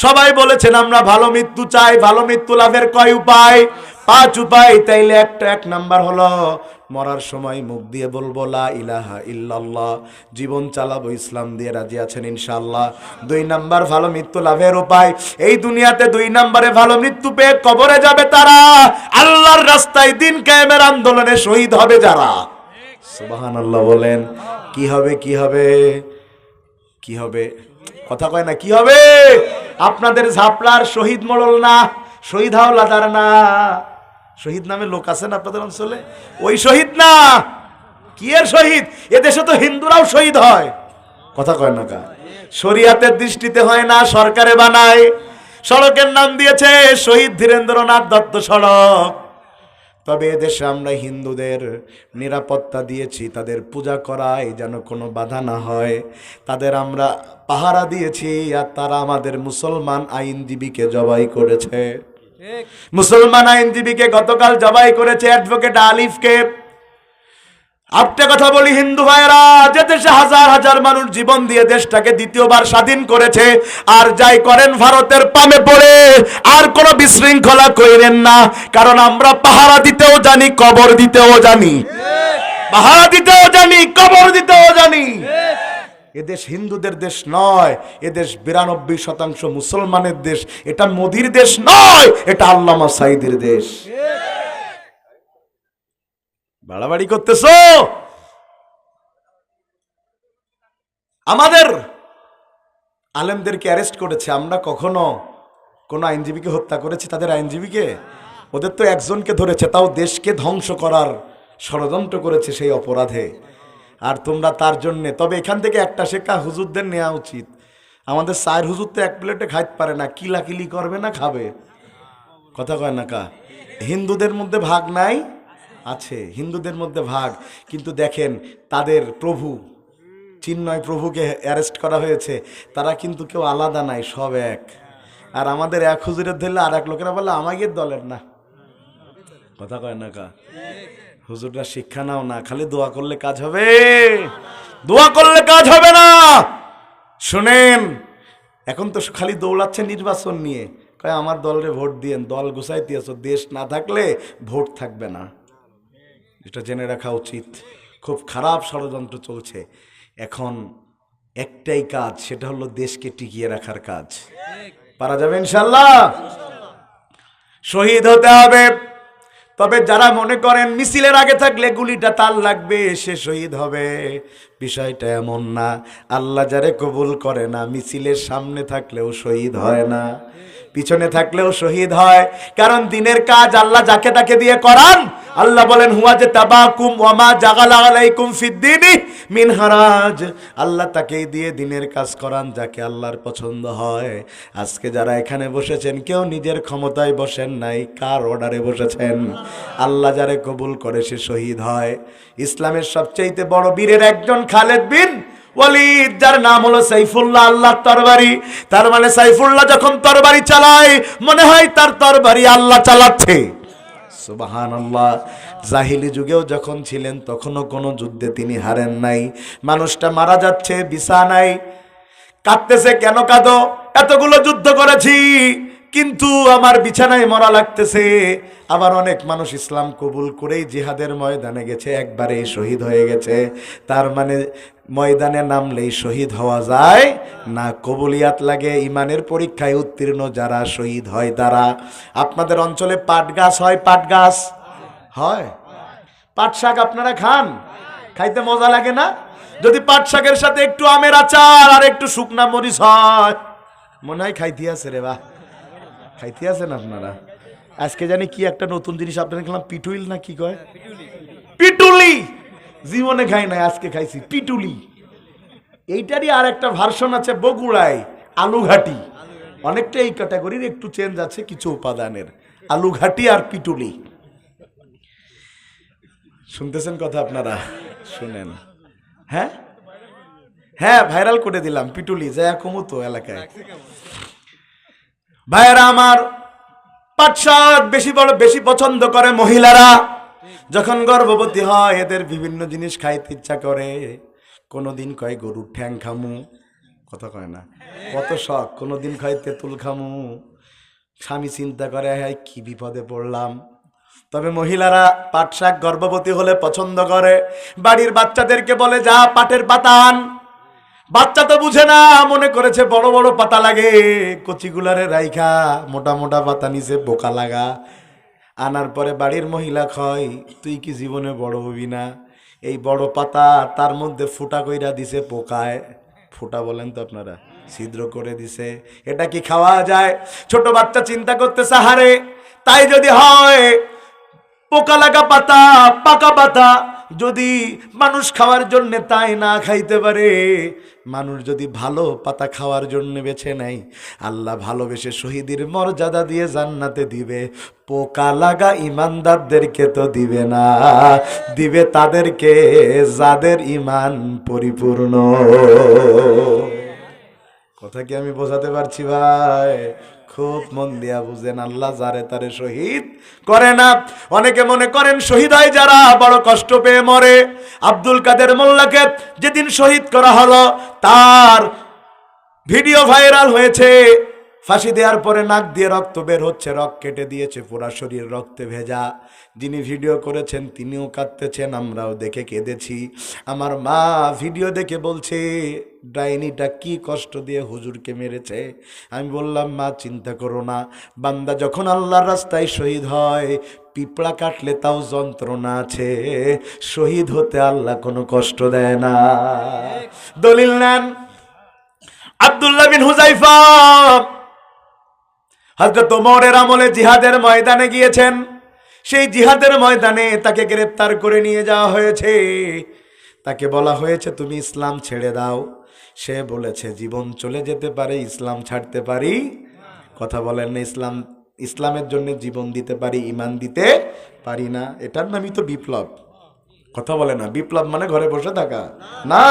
সবাই বলেছেন আমরা ভালো মৃত্যু চাই। ভালো মৃত্যু লাভের কয় উপায়? 5 উপায়। তাইলে এক নাম্বার হলো মরার সময় মুখ দিয়ে বলবো লা ইলাহা ইল্লাল্লাহ, জীবন চালাবো ইসলাম দিয়ে। রাজি আছেন ইনশাআল্লাহ? 2 নাম্বার ভালো মৃত্যু লাভের উপায়, এই দুনিয়াতে 2 নম্বরে ভালো মৃত্যু পেয়ে কবরে যাবে তারা, আল্লাহর রাস্তায় দিন কায়েমের আন্দোলনে শহীদ হবে যারা। সুবহানাল্লাহ বলেন। কি হবে? কি হবে? কি হবে? কথা কয় না। কি হবে? আপনাদের ঝাপলার শহীদ মোড়ল না, শহীদ হাওলাদার না, শহীদ নামে লোক আছেন আপনাদের অঞ্চলে, ওই শহীদ না। কি এর শহীদ? এদেশে তো হিন্দুরাও শহীদ হয়। কথা কয় না কা? শরিয়াতের দৃষ্টিতে হয় না, সরকারে বানায়। সড়কের নাম দিয়েছে শহীদ ধীরেন্দ্রনাথ দত্ত সড়ক। তবে এদেশে আমরা হিন্দুদের নিরাপত্তা দিয়েছি, তাদের পূজা করায় যেন কোনো বাধা না হয়, তাদের আমরা পাহারা দিয়েছি। আর তারা আমাদের মুসলমান আইনজীবীকে জবাই করেছে। মুসলমান আইনজীবীকে গতকাল জবাই করেছে, অ্যাডভোকেট আলিফকে। আপনি কথা বলি হিন্দু ভাইরা, যে দেশে হাজার হাজার মানুষ জীবন দিয়ে দেশটাকে দ্বিতীয়বার স্বাধীন করেছে, আর যাই করেন ভারতের পামে পড়ে, আর কোনো বিশৃঙ্খলা করেন না। কারণ আমরা পাহারা দিতেও জানি, কবর দিতেও জানি। পাহারা দিতেও জানি, কবর দিতেও জানি। এদেশ হিন্দুদের দেশ নয়, এদেশ 92% মুসলমানের দেশ। এটা মোদির দেশ নয়, এটা আল্লামা সাঈদীর দেশ। বাড়াবাড়ি করতেছো। আমাদের আলেমদেরকে অ্যারেস্ট করেছে, আমরা কখনো কোন আইনজীবীকে হত্যা করেছি? তাদের আইনজীবীকে, ওদের তো একজনকে ধরেছে, তাও দেশকে ধ্বংস করার ষড়যন্ত্র করেছে সেই অপরাধে। আর তোমরা তার জন্যে, তবে এখান থেকে একটা শেখা, হুজুরদের নেওয়া উচিত। আমাদের সায়ের হুজুর তো 1 প্লেটে খাইতে পারে না, কিলাকিলি করবে না খাবে? কথা কয় না কা? হিন্দুদের মধ্যে ভাগ নাই? আছে, হিন্দুদের মধ্যে ভাগ। কিন্তু দেখেন তাদের প্রভু চিন্ময় প্রভুকে অ্যারেস্ট করা হয়েছে, তারা কিন্তু কেউ আলাদা নাই, সব এক। আর আমাদের এক হুজুরের ধরলে আর এক লোকেরা বলে আমাদের দলের না। কথা কয় না কা? হুজুররা শিক্ষা নাও না, খালি দোয়া করলে কাজ হবে? দোয়া করলে কাজ হবে না। শুনেন, এখন তো খালি দৌড়াচ্ছে নির্বাচন নিয়ে, কয় আমার দলরে ভোট দিয়েন। দল গুছাইতে আছো, দেশ না থাকলে ভোট থাকবে না। এটা জেনে রাখা উচিত। খুব খারাপ ষড়যন্ত্র চলছে। এখন একটাই কাজ, সেটা হলো দেশকে টিকিয়ে রাখার কাজ। পারা যাবে ইনশাআল্লাহ। শহীদ হতে হবে। তবে যারা মনে করেন মিছিলের আগে থাকলে গুলিটা তার লাগবে, সে শহীদ হবে, বিষয়টা এমন না। আল্লাহ যারে কবুল করে না, মিছিলের সামনে থাকলেও শহীদ হয় না, পিছনে থাকলেও শহীদ হয়। কারণ দিনের কাজ আল্লাহ যাকে তাকে দিয়ে করান। আল্লাহ বলেন হুয়া যে তাবাকুম ওয়া মা জাগালা আলাইকুম ফিদ্দিনি মিন হারাজ, আল্লাহ তাকেই দিয়ে দিনের কাজ করান যাকে আল্লাহর পছন্দ হয়। আজকে যারা এখানে বসেছেন কেউ নিজের ক্ষমতায় বসেন নাই, কার অর্ডারে বসেছেন? আল্লাহ যারে কবুল করে সে শহীদ হয়। ইসলামের সবচেয়ে বড় বীরের একজন খালেদ বিন ওয়ালিদ, যার নাম হলো সাইফুল্লাহ, আল্লাহর তরবারি। তার মানে সাইফুল্লাহ যখন তরবারি চালায় মনে হয় তার তরবারি আল্লাহ চালাচ্ছে। সুবহানাল্লাহ। জাহিলি যুগেও যখন ছিলেন তখনও কোনো যুদ্ধে তিনি হারেন নাই। মানুষটা মারা যাচ্ছে বিছানায়, কাঁদতেছে, কেন কাঁদো? এতগুলো যুদ্ধ করেছি কিন্তু আমার বিছানায় মরা লাগতেছে। আবার অনেক মানুষ ইসলাম কবুল করেই জিহাদের ময়দানে গেছে, একবারেই শহীদ হয়ে গেছে। তার মানে ময়দানে নামলেই শহীদ হওয়া যায় না, কবুলিয়াত লাগে। ইমানের পরীক্ষায় উত্তীর্ণ যারা শহীদ হয় তারা। আপনাদের অঞ্চলে পাট গাছ হয়? পাট গাছ হয়? পাট শাক আপনারা খান? খাইতে মজা লাগে না? যদি পাট শাকের সাথে একটু আমের আচার আর একটু শুকনা মরিচ হয়, মনে হয় খাইতে আছে রে। বাহ, খাইতে আছেন আপনারা। আজকে জানি কি একটা নতুন জিনিস আপনারা খেলাম, পিটুইল না কি কয়? পিটুলি। জীবনে খাই নাই, আজকে খাইছি পিটুলি। এইটারই আর একটা ভার্সন আছে বগুড়ায়, আলুঘাটি। অনেকটা এই ক্যাটাগরির, একটু চেঞ্জ আছে কিছু উপাদানের। আলুঘাটি আর পিটুলি। শুনতেছেন কথা আপনারা? শুনেন। হ্যাঁ হ্যাঁ, ভাইরাল করে দিলাম পিটুলি, যা কমু তো এলাকায়। ভাইয়েরা আমার, পাট শাক বেশি পছন্দ করে মহিলারা। যখন গর্ভবতী হয় এদের বিভিন্ন জিনিস খাইতে ইচ্ছা করে। কোনোদিন কয় গরুর ঠ্যাং খামু, কথা কয় না, কত শখ। কোনোদিন কয় তেঁতুল খামু। স্বামী চিন্তা করে হ্যাঁ কি বিপদে পড়লাম। তবে মহিলারা পাট শাক গর্ভবতী হলে পছন্দ করে। বাড়ির বাচ্চাদেরকে বলে যা পাটের পাতা আন। বাচ্চা তো বুঝে না, মনে করেছে বড় বড় পাতা লাগে, কচিগুলারে রাইখা মোটা মোটা পাতা নিচে বোকা লাগা। আনার পরে বাড়ির মহিলা কয় তুই কি জীবনে বড় হবি না? এই বড় পাতা তার মধ্যে ফুটা কইরা দিছে পোকায়। ফুটা বলেন তো আপনারা? ছিদ্র করে দিছে। এটা কি খাওয়া যায়? ছোট বাচ্চা চিন্তা করতেছে হারে তাই যদি হয় পোকা লাগা পাতা, পাকা পাতা যদি মানুষ খাওয়ার জন্য তাই না খাইতে পারে, মানুষ যদি ভালো পাতা খাওয়ার জন্য বেছে নেয়, আল্লাহ ভালোবেসে শহীদের মর্যাদা দিয়ে জান্নাতে দিবে। পোকা লাগা ইমানদারদেরকে তো দিবে না, দিবে তাদেরকে যাদের ইমান পরিপূর্ণ। কথা কি আমি বোঝাতে পারছি ভাই? খুব মন দিয়া বুঝেন, আল্লাহ যারে তারে শহীদ করে না। অনেকে মনে করেন শহীদ হয় যারা বড় কষ্ট পেয়ে মরে। আব্দুল কাদের মোল্লাকে যেদিন শহীদ করা হলো তার ভিডিও ভাইরাল হয়েছে। ফাঁসি দেওয়ার পরে নাক দিয়ে রক্ত বের হচ্ছে, রক্ত কেটে দিয়েছে, পুরা শরীর রক্তে ভেজা। যিনি ভিডিও করেছেন তিনিও কাঁদতেছেন, আমরাও দেখে কেঁদেছি। আমার মা ভিডিও দেখে বলছে ডাইনিটা কি কষ্ট দিয়ে হুজুরকে মেরেছে। আমি বললাম মা চিন্তা করো না, বান্দা যখন আল্লাহর রাস্তায় শহীদ হয় পিঁপড়া কাটলে তাও যন্ত্রণা আছে, শহীদ হতে আল্লাহ কোনো কষ্ট দেয় না। দলিল নেন, আব্দুল্লাহ বিন হুযায়ফা হযরত ওমরের আমলে জিহাদের ময়দানে গিয়েছেন। সেই জিহাদের ময়দানে তাকে গ্রেফতার করে নিয়ে যাওয়া হয়েছে। তাকে বলা হয়েছে তুমি ইসলাম ছেড়ে দাও। সে বলেছে জীবন চলে যেতে পারে, ইসলাম ছাড়তে পারি। কথা বলেন না, ইসলামের জন্য জীবন দিতে পারি, ইমান দিতে পারি না। এটার নামই তো বিপ্লব। কথা বলে না, বিপ্লব মানে ঘরে বসে থাকা না,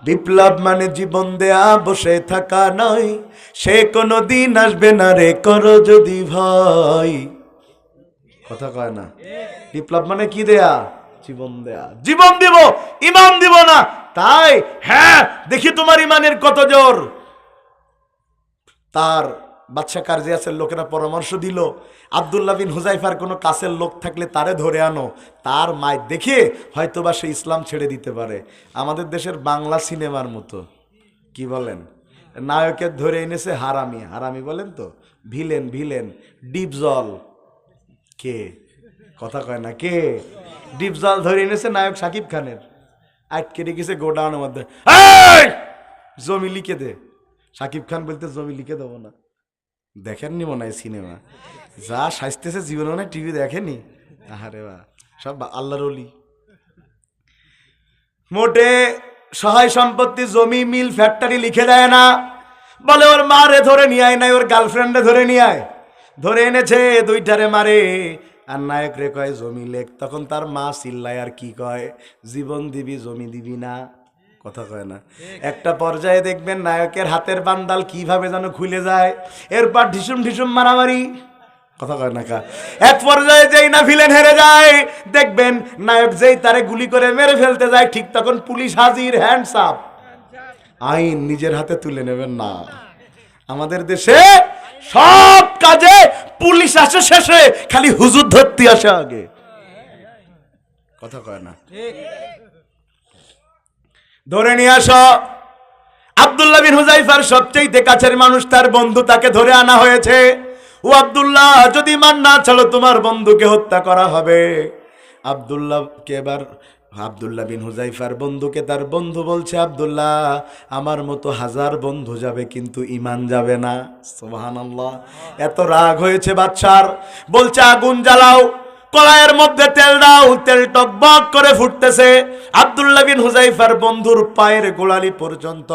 বিপ্লব মানে জীবন দেয়া বসে থাকা নয়। সে কোনো দিন আসবে না রে করো যদি ভয়। কথা কয় না, বিপ্লব মানে কি দেয়া? জীবন দেয়া। জীবন দিব, ইমান দিব না। তাই হ্যাঁ দেখি তোমার ইমানের কত জোর। তার বাদশা কার্জিয়াসের লোকেরা পরামর্শ দিল আব্দুল্লাহ বিন হুযায়ফার কোনো কাছের লোক থাকলে তারে ধরে আনো, তার মায় দেখে হয়তোবা সে ইসলাম ছেড়ে দিতে পারে। আমাদের দেশের বাংলা সিনেমার মতো। কি বলেন? নায়কের ধরে এনেছে হারামি, হারামি বলেন তো, ভিলেন, ডিপজল কে কথা কয় না, কে ডিপ জল ধরে এনেছে নায়ক শাকিব খানের, আটকে রেখেছে গোডাউনের মধ্যে, জমি লিখে দে। শাকিব খান বলতে জমি লিখে দেবো না। দেখেননি মনে হয় সিনেমা, যা সাজতেছে জীবনে মনে টিভি দেখেনি। আরে বা সব আল্লাহর ওলি। মোটে সহায় সম্পত্তি জমি মিল ফ্যাক্টরি লিখে দেয় না, বলে ওর মারে ধরে নিয়ে আয়, নাই ওর গার্লফ্রেন্ডে ধরে নিয়ে আয়। ধরে এনেছে, দুইটারে মারে, আর নায়ক রে কয় জমি লেখ। তখন তার মা চিল্লায় আর কি কয়, জীবন দিবি জমি দিবি না। কথা কয় না। একটা পর্যায়ে দেখবেন নায়কের হাতের বান্দাল কিভাবে যেন খুলে যায়, এরপর ঢিসুম ঢিসুম মারামারি। কথা কয় না কা। এক পর্যায়ে যেই না ভিলেন হেরে যায়, দেখবেন নায়ক যেই তারে গুলি করে মেরে ফেলতে যায়, ঠিক তখন পুলিশ হাজির, হ্যান্ডস আপ। আইন নিজের হাতে তুলে নেবেন না। আমাদের দেশে সব কাজে পুলিশ আসে শেষে, খালি হুজুর ধরতে আসে আগে। কথা কয় না। ধরে নিয়ে আসো। আব্দুল্লাহ বিন হুযাইফার সবচেয়ে কাছের মানুষ, তার বন্ধু, তাকে ধরে আনা হয়েছে। ও আব্দুল্লাহ, যদি মান না ছাড়ো তোমার বন্ধুকে হত্যা করা হবে। আব্দুল্লাহ বিন হুযাইফার বন্ধুকে তার বন্ধু বলছে, আব্দুল্লাহ, আমার মতো 1000 বন্ধু যাবে কিন্তু ঈমান যাবে না। সুবহানাল্লাহ। এত রাগ হয়েছে বাদশার, বলছে আগুন জ্বালাও, কড়াইয়ের মধ্যে তেল দাও, তেল টকবক করে ফুটতেছে। আব্দুল্লাহ বিন হুযাইফার বন্ধুর পায়ের গোড়ালি পর্যন্ত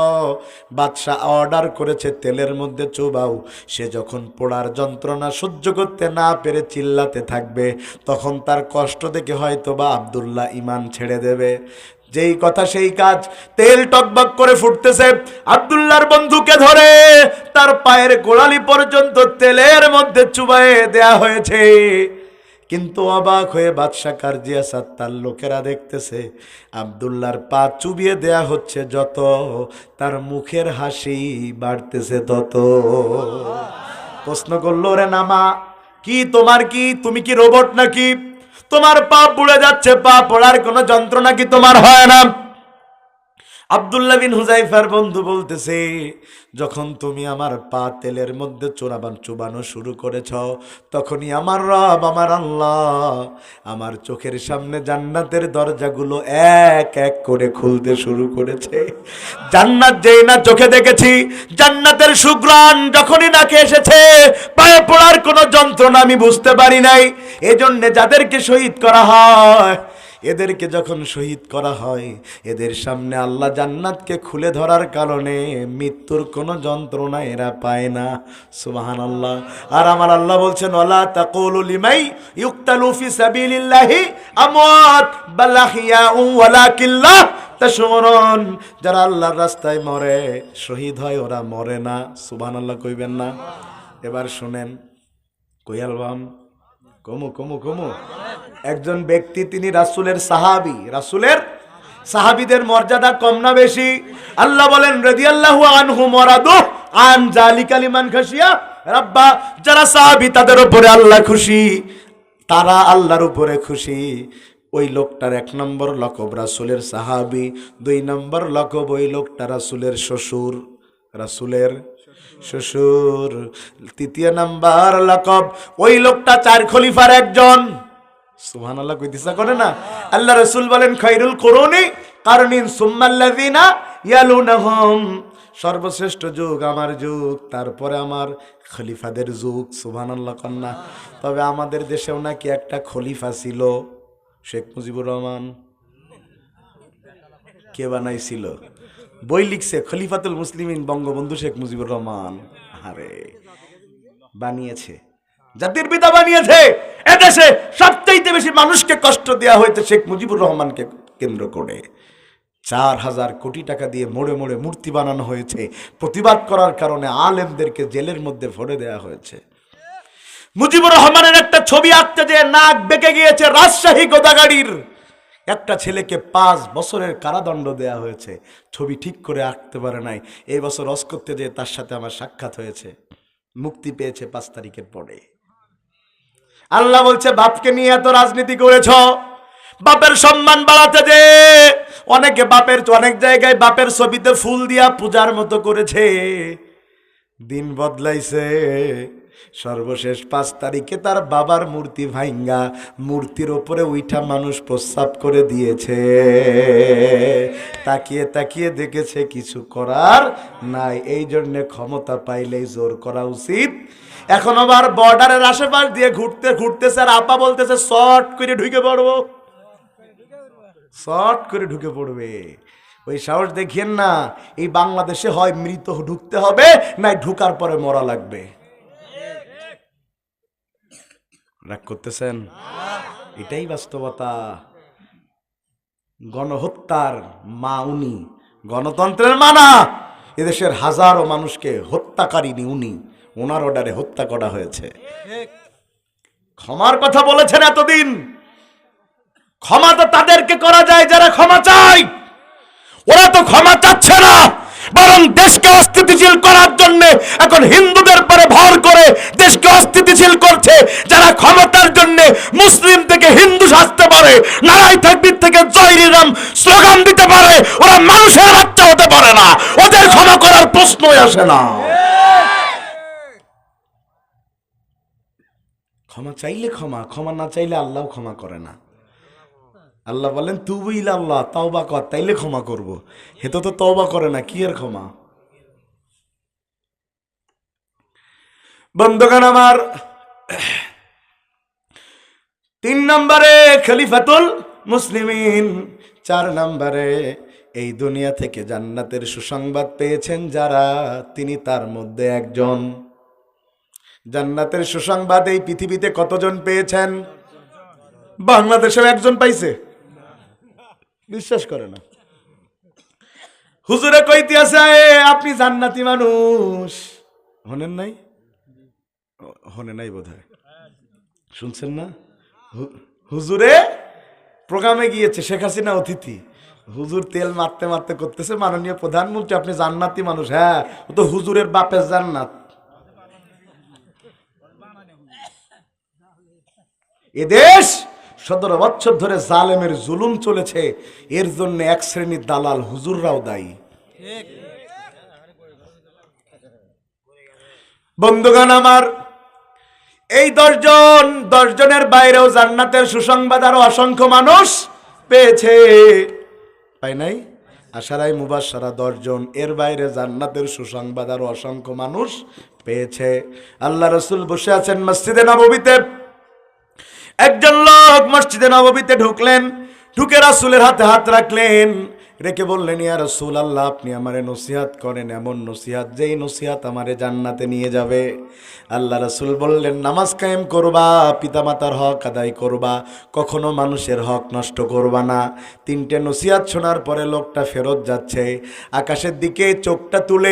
বাদশা অর্ডার করেছে তেলের মধ্যে চুবাও। সে যখন পোড়ার যন্ত্রণা সহ্য করতে না পেরে চিল্লাতে থাকবে, তখন তার কষ্ট দেখে হয়তো বা আব্দুল্লাহ ঈমান ছেড়ে দেবে। যেই কথা সেই কাজ, তেল টকবক করে ফুটতেছে, আব্দুল্লাহর বন্ধুকে ধরে তার পায়ের গোড়ালি পর্যন্ত তেলের মধ্যে চুবায়ে দেয়া হয়েছে। কিন্তু অবাক হয়ে বাদশা কারজি আসাদ তার লোকেরা দেখতেছে, আব্দুল্লাহর পা চুবিয়ে দেয়া হচ্ছে যত, তার মুখের হাসি বাড়তেছে তত। প্রশ্ন করলো, রে নামা, কি তোমার কি, তুমি কি রোবট নাকি? তোমার পা পুড়ে যাচ্ছে, পা পড়ার কোনো যন্ত্রণা কি তোমার হয় না? আব্দুল্লাহ বিন হুযাইফার বন্ধু বলতেছে, যখন তুমি আমার পা তেলের মধ্যে চুবানো শুরু করেছ, তখনই আমার রব, আমার আল্লাহ আমার চোখের সামনে জান্নাতের দরজাগুলো এক এক করে খুলতে শুরু করেছে। জান্নাত যেই না চোখে দেখেছি, জান্নাতের সুঘ্রাণ যখনই নাকে এসেছে, পায়ে পড়ার কোনো যন্ত্রণা আমি বুঝতে পারি নাই। এজন্য যাদেরকে শহীদ করা হয়, এদেরকে যখন শহীদ করা হয়, এদের সামনে আল্লাহ জান্নাতকে খুলে ধরার কারণে মৃত্যুর কোনো যন্ত্রণা এরা পায় না। সুবহানাল্লাহ। আর আমার আল্লাহ বলছেন, ওয়ালা তাকুলু লিমাই ইউকতালু ফি সাবিলিল্লাহি আমওয়াত বাল আহইয়াউ ওয়ালাকিল্লা তাশউরুন। যারা আল্লাহর রাস্তায় মরে, শহীদ হয়, ওরা মরে না। সুবহানাল্লাহ কইবেন না? এবার শুনেন, কইয়ালবাম কমু একজন ব্যক্তি, তিনি রাসূলের সাহাবী। রাসূলের সাহাবীদের মর্যাদা কম না বেশি? আল্লাহ বলেন, রাদিয়াল্লাহু আনহু ওয়ারাদু আন যালিকা লিমান খাশিয়া রাব্বা। যারা সাহাবী তাদের উপরে আল্লাহ খুশি, তারা আল্লাহর উপরে খুশি। ওই লোকটার 1 নম্বর লকব রাসূলের সাহাবী, 2 নম্বর লকব ওই লোকটা রাসূলের শ্বশুর। রাসূলের শ্বশুর। 3 নাম্বার লকব ওই লোকটা 4 খলিফার একজন। সুবহানাল্লাহ কইতেছা করে না? আল্লাহ রাসূল বলেন, খায়রুল কুরুনি কারনিন সুম্মাল্লাযিনা ইয়ালুনহুম। সর্বশ্রেষ্ঠ যুগ আমার যুগ, তারপরে আমার খলিফাদের যুগ। সুবহানাল্লাহ কন্যা। তবে আমাদের দেশেও নাকি একটা খলিফা ছিল, শেখ মুজিবুর রহমান। কে বানাইছিল? বই লিখছে খলিফাতুল মুসলিমিন বঙ্গবন্ধু শেখ মুজিবুর রহমান। আরে বানিয়েছে, জাতির পিতা বানিয়েছে। এদেশে সবচাইতে বেশি মানুষকে কষ্ট দেওয়া হয়েছে শেখ মুজিবুর রহমানকে কেন্দ্র করে। 4000 কোটি টাকা দিয়ে মোড়ে মোড়ে মূর্তি বানানো হয়েছে। প্রতিবাদ করার কারণে আলেমদেরকে জেলের মধ্যে ভরে দেওয়া হয়েছে। মুজিবুর রহমানের একটা ছবি আঁকতে যেয়ে নাক বেঁকে গিয়েছে রাজশাহী গোদাগাড়ির একটা ছেলেকে 5 বছরের কারাদণ্ড দেয়া হয়েছে, ছবি ঠিক করে আঁকতে পারে নাই। এই বছর হজ করতে যেয়ে তার সাথে আমার সাক্ষাৎ হয়েছে, মুক্তি পেয়েছে 5 তারিখের পরে। আল্লাহ বলছে, বাপকে নিয়ে এত রাজনীতি করেছ, বাপের সম্মান বাড়াতে যে অনেকে অনেক জায়গায় বাপের ছবিতে ফুল দিয়া পূজার মতো করেছে। দিন বদলাইছে, সর্বশেষ 5 তারিখে তার বাবার মূর্তি ভাঙ্গা, মূর্তির ওপরে উইঠা মানুষ প্রস্রাব করে দিয়েছে। তাকিয়ে তাকিয়ে দেখেছে কিছু করার নাই। এই জন্য ক্ষমতা পাইলেই জোর করা উচিত। এখন আবার বর্ডারের আশেপাশ দিয়ে ঘুরতেছে, আর আপা বলতেছে শর্ট করে ঢুকে পড়বো, শর্ট করে ঢুকে পড়বে। ওই সাহস দেখিয়েন না। এই বাংলাদেশে হয় মৃত ঢুকতে হবে, নাই ঢুকার পরে মরা লাগবে। রাগ করতেছেন? এটাই বাস্তবতা। গণহত্যার মা উনি, গণতন্ত্রের মানা। এদেশের হাজারো মানুষকে হত্যাকারিনী উনি, ওনার অর্ডারে হত্যা করা হয়েছে। ক্ষমার কথা বলেছেন এতদিন। ক্ষমা তো তাদেরকে করা যায় যারা ক্ষমা চায়। ওরা তো ক্ষমা চাচ্ছে না, বরং দেশকে অস্থিতিশীল করার জন্য এখন হিন্দুদের পরে ভর করে দেশকে অস্থিতিশীল করছে। যারা ক্ষমতার জন্য মুসলিম থেকে হিন্দু সাজতে পারে, নারাই তাকবীর থেকে জয় শ্রীরাম স্লোগান দিতে পারে, ওরা মানুষের বাচ্চা হতে পারে না। ওদের ক্ষমা করার প্রশ্নই আসে না। ক্ষমা চাইলে ক্ষমা, ক্ষমা না চাইলে আল্লাহ ক্ষমা করে না। আল্লাহ বলেন তুবু ইলাল্লাহ, তওবা কর, তাইলে ক্ষমা করব। হেতো তো তওবা করে না, কি এর ক্ষমা? বন্ধুগণ আমার, 3 নম্বরে খলিফাতুল মুসলিমিন, 4 নম্বরে এই দুনিয়া থেকে জান্নাতের সুসংবাদ পেয়েছেন যারা, তিনি তার মধ্যে একজন। জান্নাতের সুসংবাদ এই পৃথিবীতে কতজন পেয়েছেন? বাংলাদেশের একজন পাইছে? বিশ্বাস করে না। হুজুরে কইতে আছে আপনি জান্নাতি মানুষ, হনেন নাই? হনে নাই বোধহয়, শুনছেন না? হুজুরে প্রোগ্রামে গিয়েছে, শেখ হাসিনা অতিথি। হুজুর তেল মারতে মারতে করতেছে, মাননীয় প্রধানমন্ত্রী আপনি জান্নাতি মানুষ। হ্যাঁ, ও তো হুজুরের বাপের জান্নাত। এদেশ 17 বছর ধরে জালেমের জুলুম চলেছে, এর জন্য এক শ্রেণীর দালাল হুজুররাও দায়ী। বন্ধুগণ আমার, এই 10 জনের বাইরেও জান্নাতের সুসংবাদ আরো অসংখ্য মানুষ পেয়েছে, পাই নাই? আশারাই মুবাশশারা 10 জন, এর বাইরে জান্নাতের সুসংবাদ আরো অসংখ্য মানুষ পেয়েছে। আল্লাহ রাসূল বসে আছেন মসজিদে নববীতে। একজন লোক মসজিদে নববীতে ঢুকলেন, ঢুকে রাসূলের হাতে হাত রাখলেন, রেখে বললেন ইয়া রাসূলুল্লাহ আপনি আমারে নসিহত করেন, এমন নসিহত যেই নসিহত আমারে জান্নাতে নিয়ে যাবে। আল্লাহ রাসূল বললেন নামাজ কায়েম করবা, পিতামাতার হক আদায় করবা, কখনো মানুষের হক নষ্ট করবা না। 3টে নসিহত শোনার পরে লোকটা ফেরত যাচ্ছে, আকাশের দিকে চোখটা তুলে